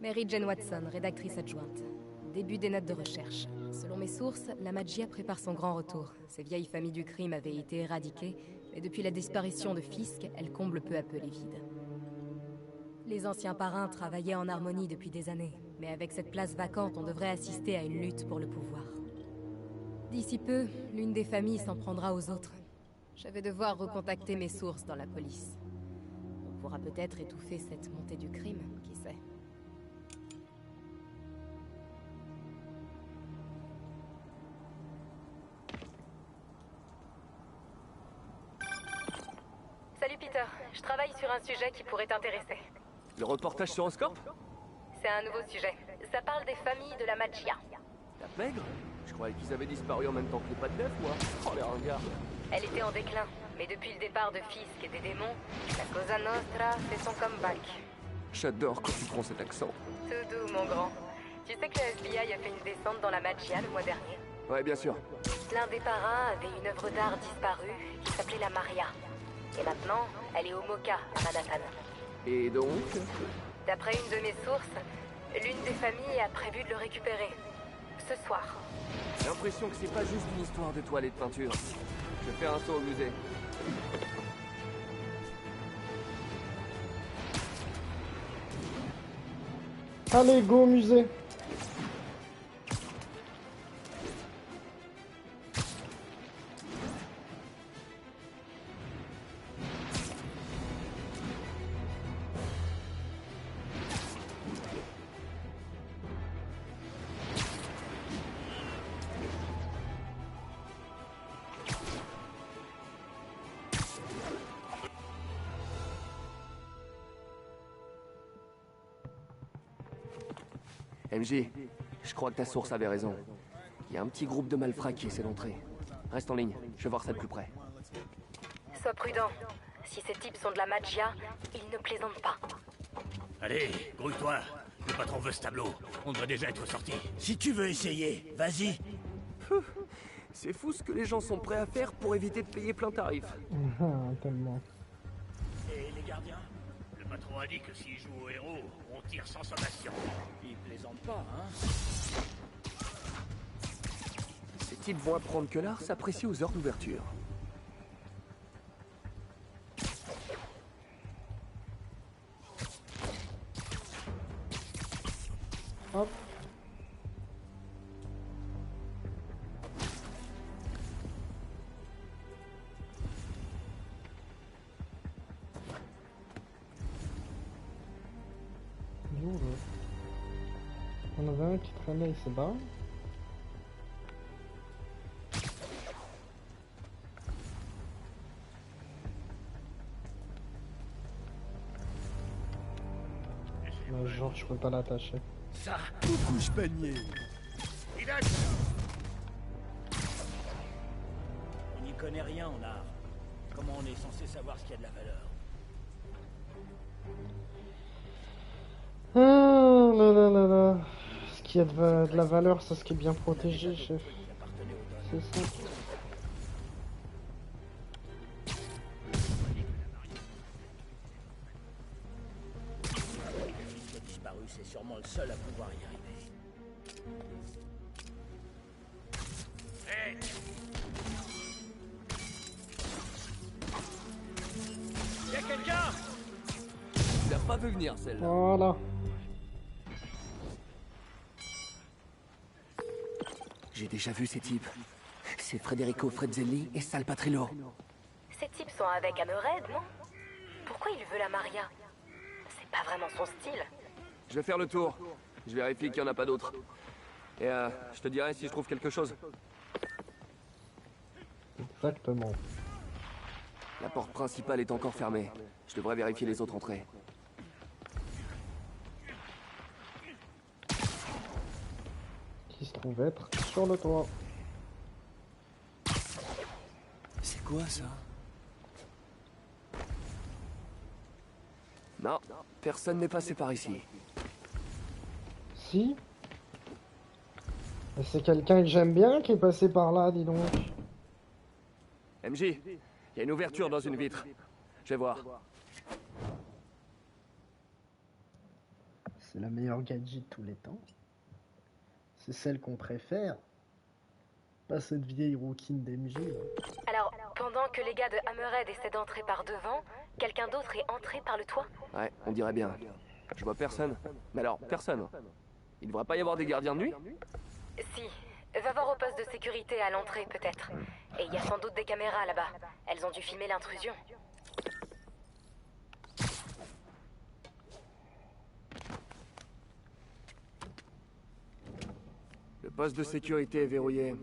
Mary Jane Watson, rédactrice adjointe. Début des notes de recherche. Selon mes sources, la Magia prépare son grand retour. Ces vieilles familles du crime avaient été éradiquées, mais depuis la disparition de Fisk, elles comblent peu à peu les vides. Les anciens parrains travaillaient en harmonie depuis des années, mais avec cette place vacante, on devrait assister à une lutte pour le pouvoir. D'ici peu, l'une des familles s'en prendra aux autres. Je vais devoir recontacter mes sources dans la police. On pourra peut-être étouffer cette montée du crime, qui sait. Peter. Je travaille sur un sujet qui pourrait t'intéresser. Le reportage sur Oscorp? C'est un nouveau sujet. Ça parle des familles de la Magia. La pègre? Je croyais qu'ils avaient disparu en même temps que les pattes d'œuf, moi. Oh, les ringards. Elle était en déclin, mais depuis le départ de Fisk et des démons, la Cosa Nostra fait son comeback. J'adore quand tu prends cet accent. Tout doux, mon grand. Tu sais que le FBI a fait une descente dans la Magia le mois dernier? Ouais, bien sûr. L'un des parrains avait une œuvre d'art disparue qui s'appelait la Maria. Et maintenant, elle est au Mocha, à Manhattan. Et donc? D'après une de mes sources, l'une des familles a prévu de le récupérer. Ce soir. J'ai l'impression que c'est pas juste une histoire de toilettes de peinture. Je vais faire un saut au musée. Allez, go au musée. MJ, je crois que ta source avait raison. Il y a un petit groupe de malfrats qui essaie d'entrer. Reste en ligne, je vais voir ça de plus près. Sois prudent. Si ces types sont de la Magia, ils ne plaisantent pas. Allez, grouille-toi. Le patron veut ce tableau. On devrait déjà être sorti. Si tu veux essayer, vas-y. C'est fou ce que les gens sont prêts à faire pour éviter de payer plein tarif. Tellement. Et les gardiens? Le patron a dit que s'ils jouent au héros, on tire sans sommation. Ils plaisantent pas, hein? Ces types vont apprendre que l'art s'apprécie aux heures d'ouverture. Hop. On avait un qui traînait, il s'est barré. Genre, je peux pas l'attacher. Ça. Couche panier. On n'y connaît rien en art. Comment on est censé savoir ce qui a de la valeur? Ah là là là là. Ce qui a de la valeur, c'est ce qui est bien protégé, chef. C'est ça. Fisk a disparu, c'est sûrement le seul à pouvoir y arriver. Hé! Y'a quelqu'un? Tu l'as pas vu venir, celle-là. Voilà. J'ai déjà vu ces types. C'est Federico Frezzelli et Sal Patrillo. Ces types sont avec Hammerhead, non? Pourquoi il veut la Maria? C'est pas vraiment son style. Je vais faire le tour. Je vérifie qu'il n'y en a pas d'autres. Et je te dirai si je trouve quelque chose. Exactement. La porte principale est encore fermée. Je devrais vérifier les autres entrées. Qui se trouve être sur le toit. C'est quoi ça? Non, personne n'est passé par ici. Si. Et c'est quelqu'un que j'aime bien qui est passé par là, dis donc. MJ, il y a une ouverture dans une vitre. Je vais voir. C'est la meilleure gadget de tous les temps. C'est celle qu'on préfère. Pas cette vieille rouquine d'MJ. Alors, pendant que les gars de Hammerhead essaient d'entrer par devant, quelqu'un d'autre est entré par le toit? Ouais, on dirait bien. Je vois personne. Mais alors, personne. Il devrait pas y avoir des gardiens de nuit? Si. Va voir au poste de sécurité à l'entrée, peut-être. Et il y a sans doute des caméras là-bas. Elles ont dû filmer l'intrusion. Le poste de sécurité est verrouillé.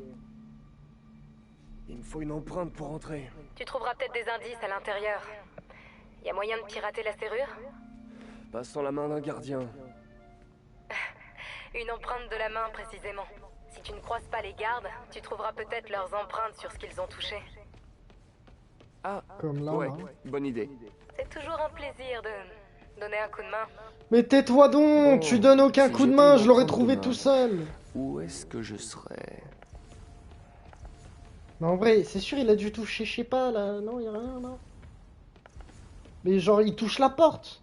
Il me faut une empreinte pour entrer. Tu trouveras peut-être des indices à l'intérieur. Y a moyen de pirater la serrure? Pas sans la main d'un gardien. Une empreinte de la main, précisément. Si tu ne croises pas les gardes, tu trouveras peut-être leurs empreintes sur ce qu'ils ont touché. Ah, Comme là, ouais, là. bonne idée. C'est toujours un plaisir de donner un coup de main. Mais tais-toi donc, tu donnes aucun si coup de j'étais main, une je l'aurais empreinte trouvé de main. tout seul. Où est-ce que je serais? Mais en vrai, c'est sûr, il a dû toucher, je sais pas, là. Non, y a rien, là. Mais genre, il touche la porte.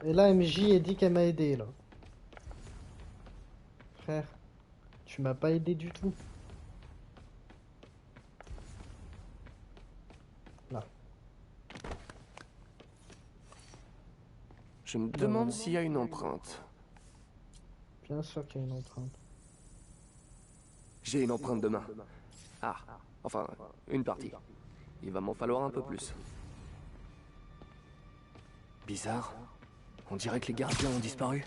Et là, MJ a dit qu'elle m'a aidé, là. Frère, tu m'as pas aidé du tout. Là. Je me demande s'il y a une empreinte. Bien sûr qu'il y a une empreinte. J'ai une empreinte de main. Ah, enfin, une partie. Il va m'en falloir un peu plus. Bizarre. On dirait que les gardiens ont disparu.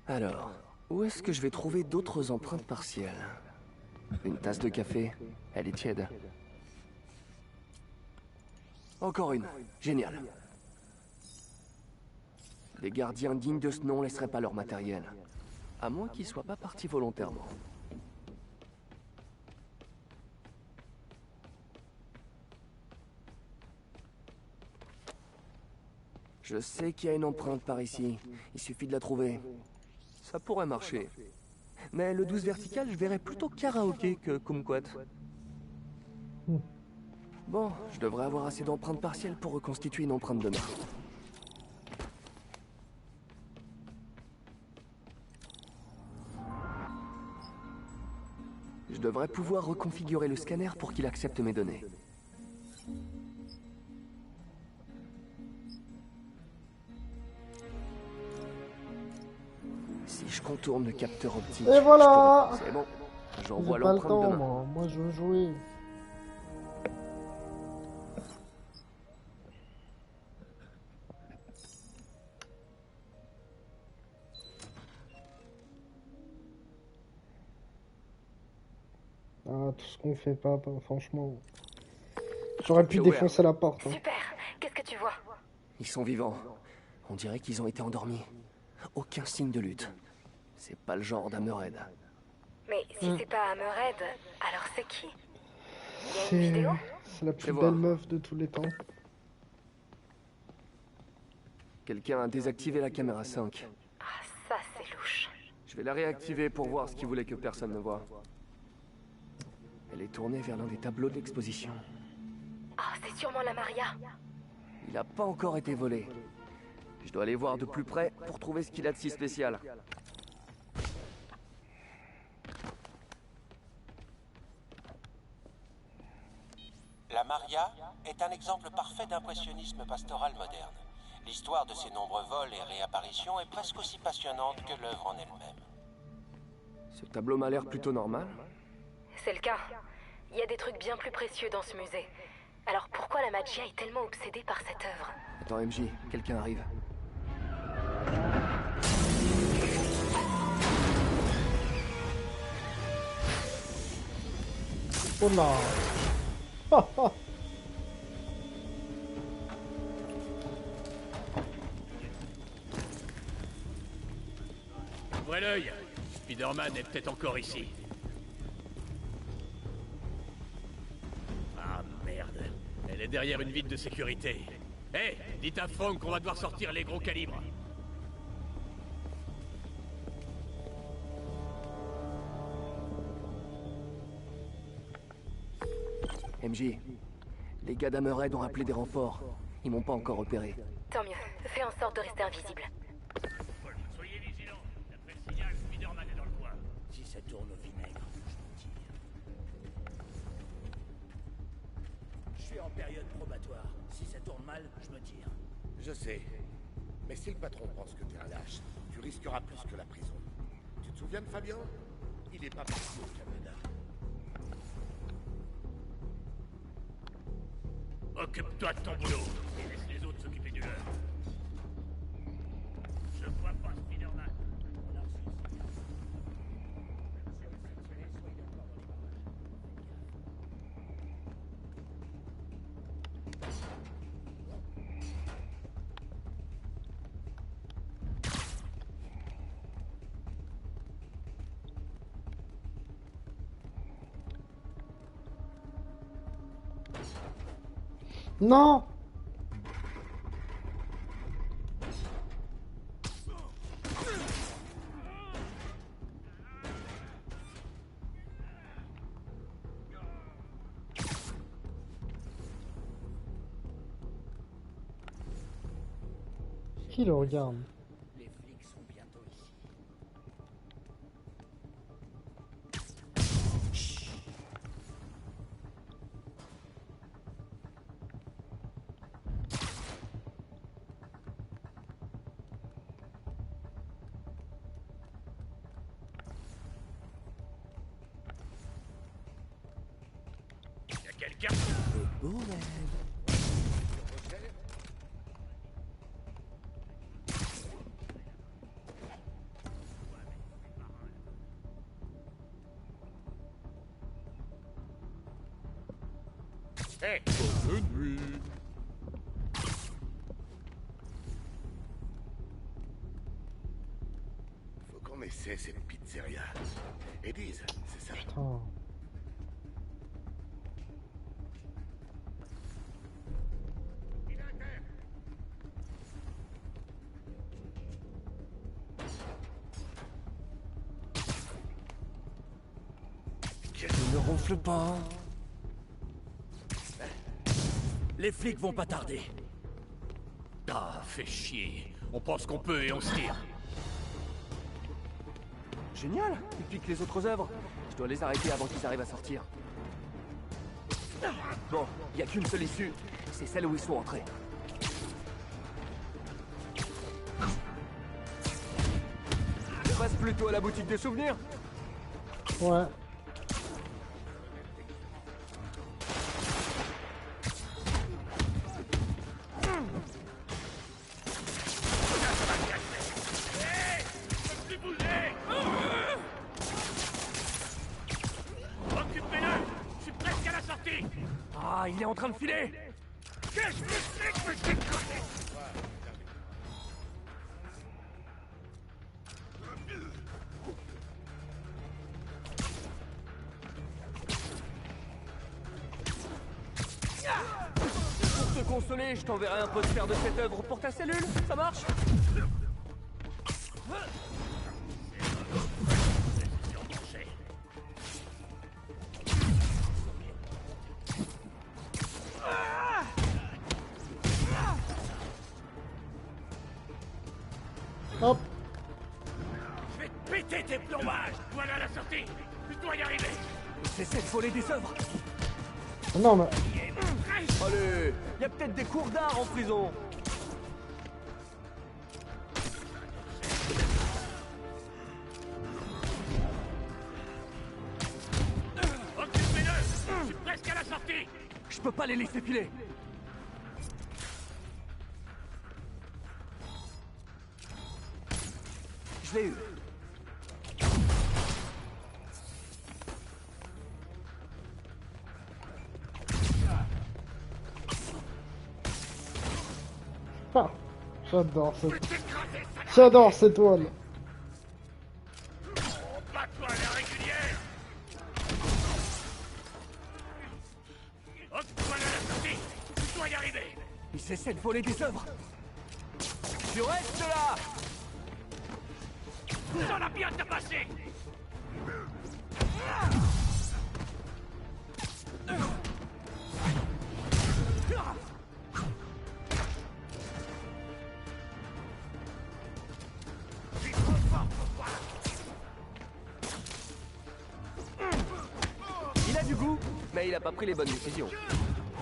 Alors, où est-ce que je vais trouver d'autres empreintes partielles? Une tasse de café, elle est tiède. Encore une, génial. Les gardiens dignes de ce nom laisseraient pas leur matériel. À moins qu'ils soient pas partis volontairement. Je sais qu'il y a une empreinte par ici. Il suffit de la trouver. Ça pourrait marcher. Mais le 12 vertical, je verrais plutôt karaoké que kumquat. Bon, je devrais avoir assez d'empreintes partielles pour reconstituer une empreinte de main. Je devrais pouvoir reconfigurer le scanner pour qu'il accepte mes données. Si je contourne le capteur optique... Et voilà! C'est bon, J'ai j'envoie pas le l'empreinte de temps, main. moi je veux jouer. Ah, tout ce qu'on fait pas, franchement. J'aurais pu Ouais. défoncer la porte. Hein. Super. Qu'est-ce que tu vois? Ils sont vivants. On dirait qu'ils ont été endormis. Aucun signe de lutte. C'est pas le genre d'Hammerhead. Mais si c'est pas Hammerhead, alors c'est qui? Il y a une C'est vidéo? c'est la plus Fais belle voir. meuf de tous les temps. Quelqu'un a désactivé la caméra 5. Ah, ça c'est louche. Je vais la réactiver pour voir ce qu'il voulait que personne ne voit. Elle est tournée vers l'un des tableaux de l'exposition. Ah, c'est sûrement la Maria. Il n'a pas encore été volé. Je dois aller voir de plus près pour trouver ce qu'il a de si spécial. La Maria est un exemple parfait d'impressionnisme pastoral moderne. L'histoire de ses nombreux vols et réapparitions est presque aussi passionnante que l'œuvre en elle-même. Ce tableau m'a l'air plutôt normal. C'est le cas. Il y a des trucs bien plus précieux dans ce musée. Alors pourquoi la Magia est tellement obsédée par cette œuvre? Attends, MJ, quelqu'un arrive. Oh là. Ouvrez l'œil. Spider-Man est peut-être encore ici. Ah merde. Elle est derrière une vitre de sécurité. Hé, dites à Frank qu'on va devoir sortir les gros calibres. MJ, les gars d'Hammerhead ont appelé des renforts. Ils m'ont pas encore repéré. Tant mieux. Fais en sorte de rester invisible. Soyez vigilants. D'après le signal, Spider-Man est dans le coin. Si ça tourne au vinaigre, je me tire. Je suis en période probatoire. Si ça tourne mal, je me tire. Je sais. Mais si le patron pense que t'es un lâche, tu risqueras plus que la prison. Tu te souviens de Fabien? Il est pas parti au Canada. Occupe-toi de ton boulot et laisse les autres s'occuper du leur. Je vois pas Spider-Man. Non! Qui le regarde? Les flics sont bientôt ici. Y'a quelqu'un? Hey. Bonne nuit. Faut qu'on essaie cette pizzeria. Edith, c'est ça. Putain. Ne ronfle pas. Les flics vont pas tarder. Ah, fait chier. On pense qu'on peut et on se tire. Génial. Ils piquent les autres œuvres. Je dois les arrêter avant qu'ils arrivent à sortir. Bon, il y a qu'une seule issue. C'est celle où ils sont entrés. Je passe plutôt à la boutique des souvenirs. Ouais. Occupez-le! Je suis presque à la sortie! Ah, il est en train de filer. Qu'est-ce que c'est que ce déconné? Pour te consoler, je t'enverrai un poster de cette œuvre pour ta cellule. Ça marche? Hop. Je vais te péter tes plombages! Voilà la sortie! Je dois y arriver! J'essaie de voler des œuvres. Non, mais. Allez, il y a peut-être des cours d'art en prison. Occupez-le! Je suis presque à la sortie! Je peux pas les laisser filer. Je l'ai eu. Ah, j'adore cette toile. Bats-toi à la régulière! Occupe-toi de la sortie! Je dois y arriver! Ils essaient de voler des œuvres. Tu restes là! Ça l'a bien tabassé! Il a du goût, mais il a pas pris les bonnes décisions.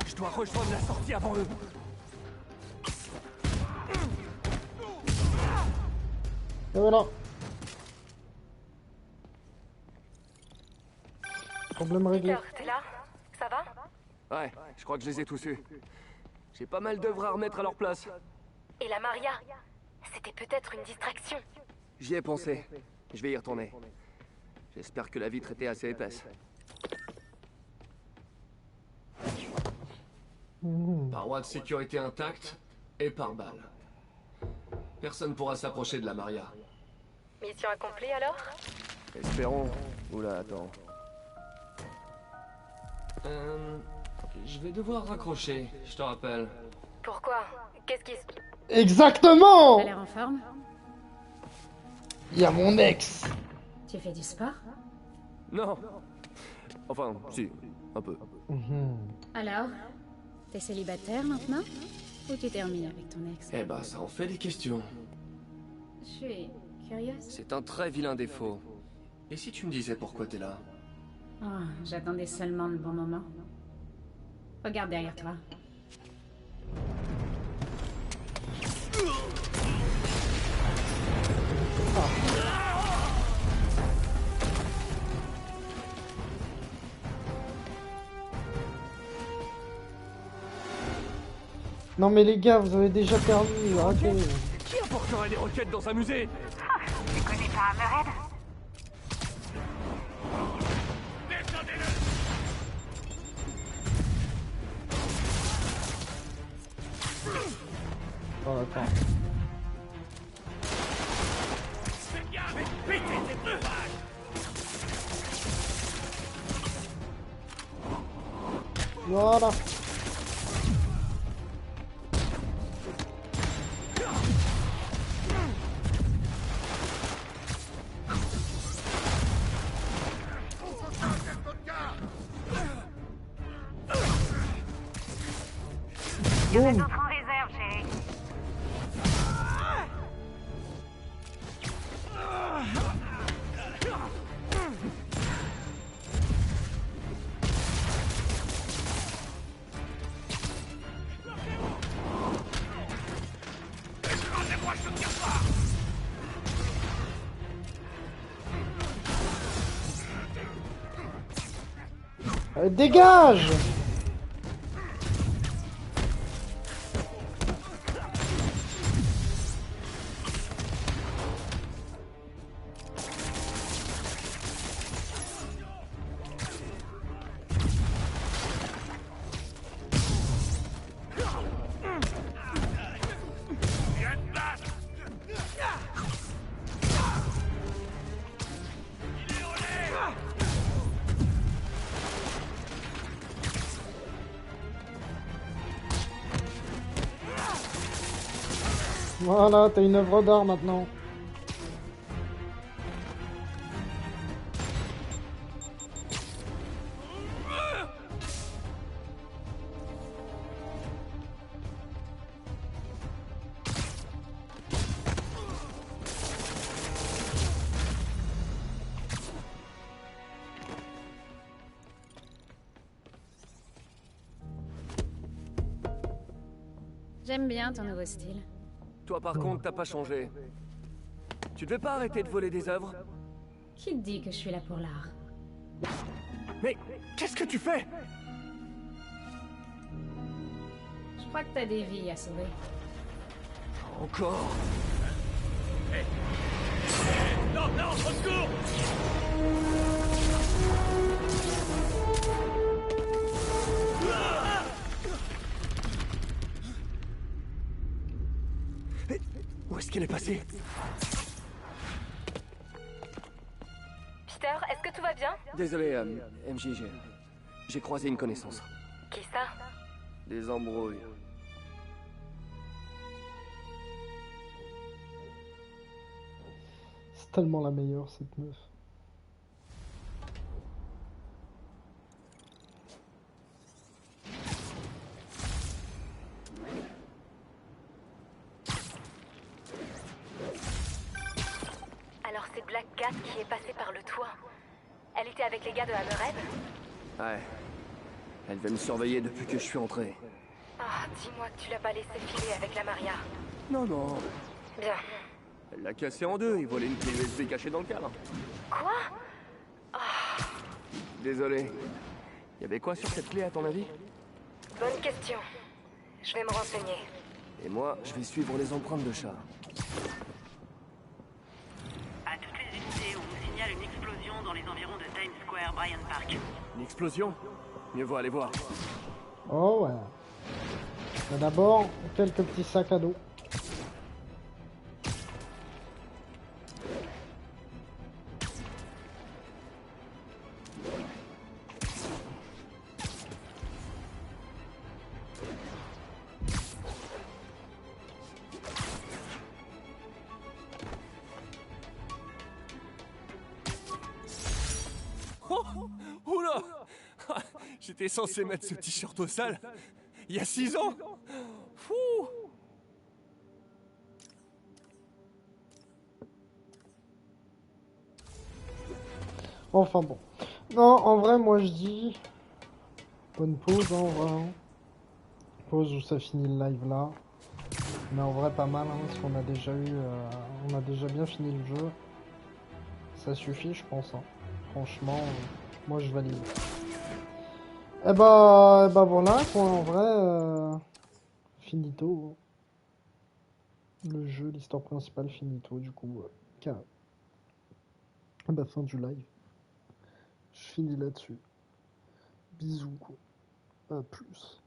Je dois rejoindre la sortie avant eux. Et voilà. Problème réglé. Peter, t'es là? Ça va? Ouais, je crois que je les ai tous eus. J'ai pas mal d'œuvres à remettre à leur place. Et la Maria? C'était peut-être une distraction. J'y ai pensé. Je vais y retourner. J'espère que la vitre était assez épaisse. Paroi de sécurité intacte et par balle. Personne pourra s'approcher de la Maria. Mission accomplie alors? Espérons. Oula, attends. Je vais devoir raccrocher, je te rappelle. Pourquoi? Qu'est-ce qui se... Exactement! T'as l'air en forme? Il y a mon ex. Tu fais du sport? Non. Enfin, si, un peu. Alors, t'es célibataire maintenant? Ou tu t'es remis avec ton ex? Eh bah, ça en fait des questions. Je suis curieuse. C'est un très vilain défaut. Et si tu me disais pourquoi t'es là? Oh, j'attendais seulement le bon moment. Regarde derrière toi. Non mais les gars, vous avez déjà perdu, arrêtez. Qui apporterait des roquettes dans un musée? Tu connais pas Hammerhead? Oh attends. Voilà. Il y en a d'autres en réserve, chérie. Dégage! Voilà, t'as une œuvre d'art maintenant. J'aime bien ton nouveau style. Toi par contre, t'as pas changé. Tu devais pas arrêter de voler des œuvres? Qui te dit que je suis là pour l'art? Mais qu'est-ce que tu fais? Je crois que t'as des vies à sauver. Encore? Non, non, au secours! Où est-ce qu'elle est passée? Peter, est-ce que tout va bien? Désolé, MJ, j'ai croisé une connaissance. Qui ça? Des embrouilles. C'est tellement la meilleure cette meuf. Alors c'est Black Cat qui est passée par le toit. Elle était avec les gars de Hammerhead? Ouais. Elle va me surveiller depuis que je suis entré. Ah, dis-moi que tu l'as pas laissé filer avec la Maria. Non, non. Bien. Elle l'a cassé en deux et volé une clé USB cachée dans le cadre. Quoi? Désolé. Y avait quoi sur cette clé à ton avis? Bonne question. Je vais me renseigner. Et moi, je vais suivre les empreintes de chat. À toutes les unités, on vous signale une explosion dans les environs de Times Square, Bryant Park. Une explosion? Mieux vaut aller voir. Oh ouais. Mais d'abord, quelques petits sacs à dos. J'étais censé mettre ce t-shirt au sale il y a 6 ans. Fou. Enfin bon. Non, en vrai, moi je dis... Bonne pause, en vrai. Hein. Pause où ça finit le live là. Mais en vrai, pas mal, hein, parce qu'on a déjà eu... on a déjà bien fini le jeu. Ça suffit, je pense. Hein. Franchement, moi je valide. Eh bah voilà, quoi, en vrai... finito. Le jeu, l'histoire principale, finito, du coup. À la fin du live. Je finis là-dessus. Bisous, quoi. À plus.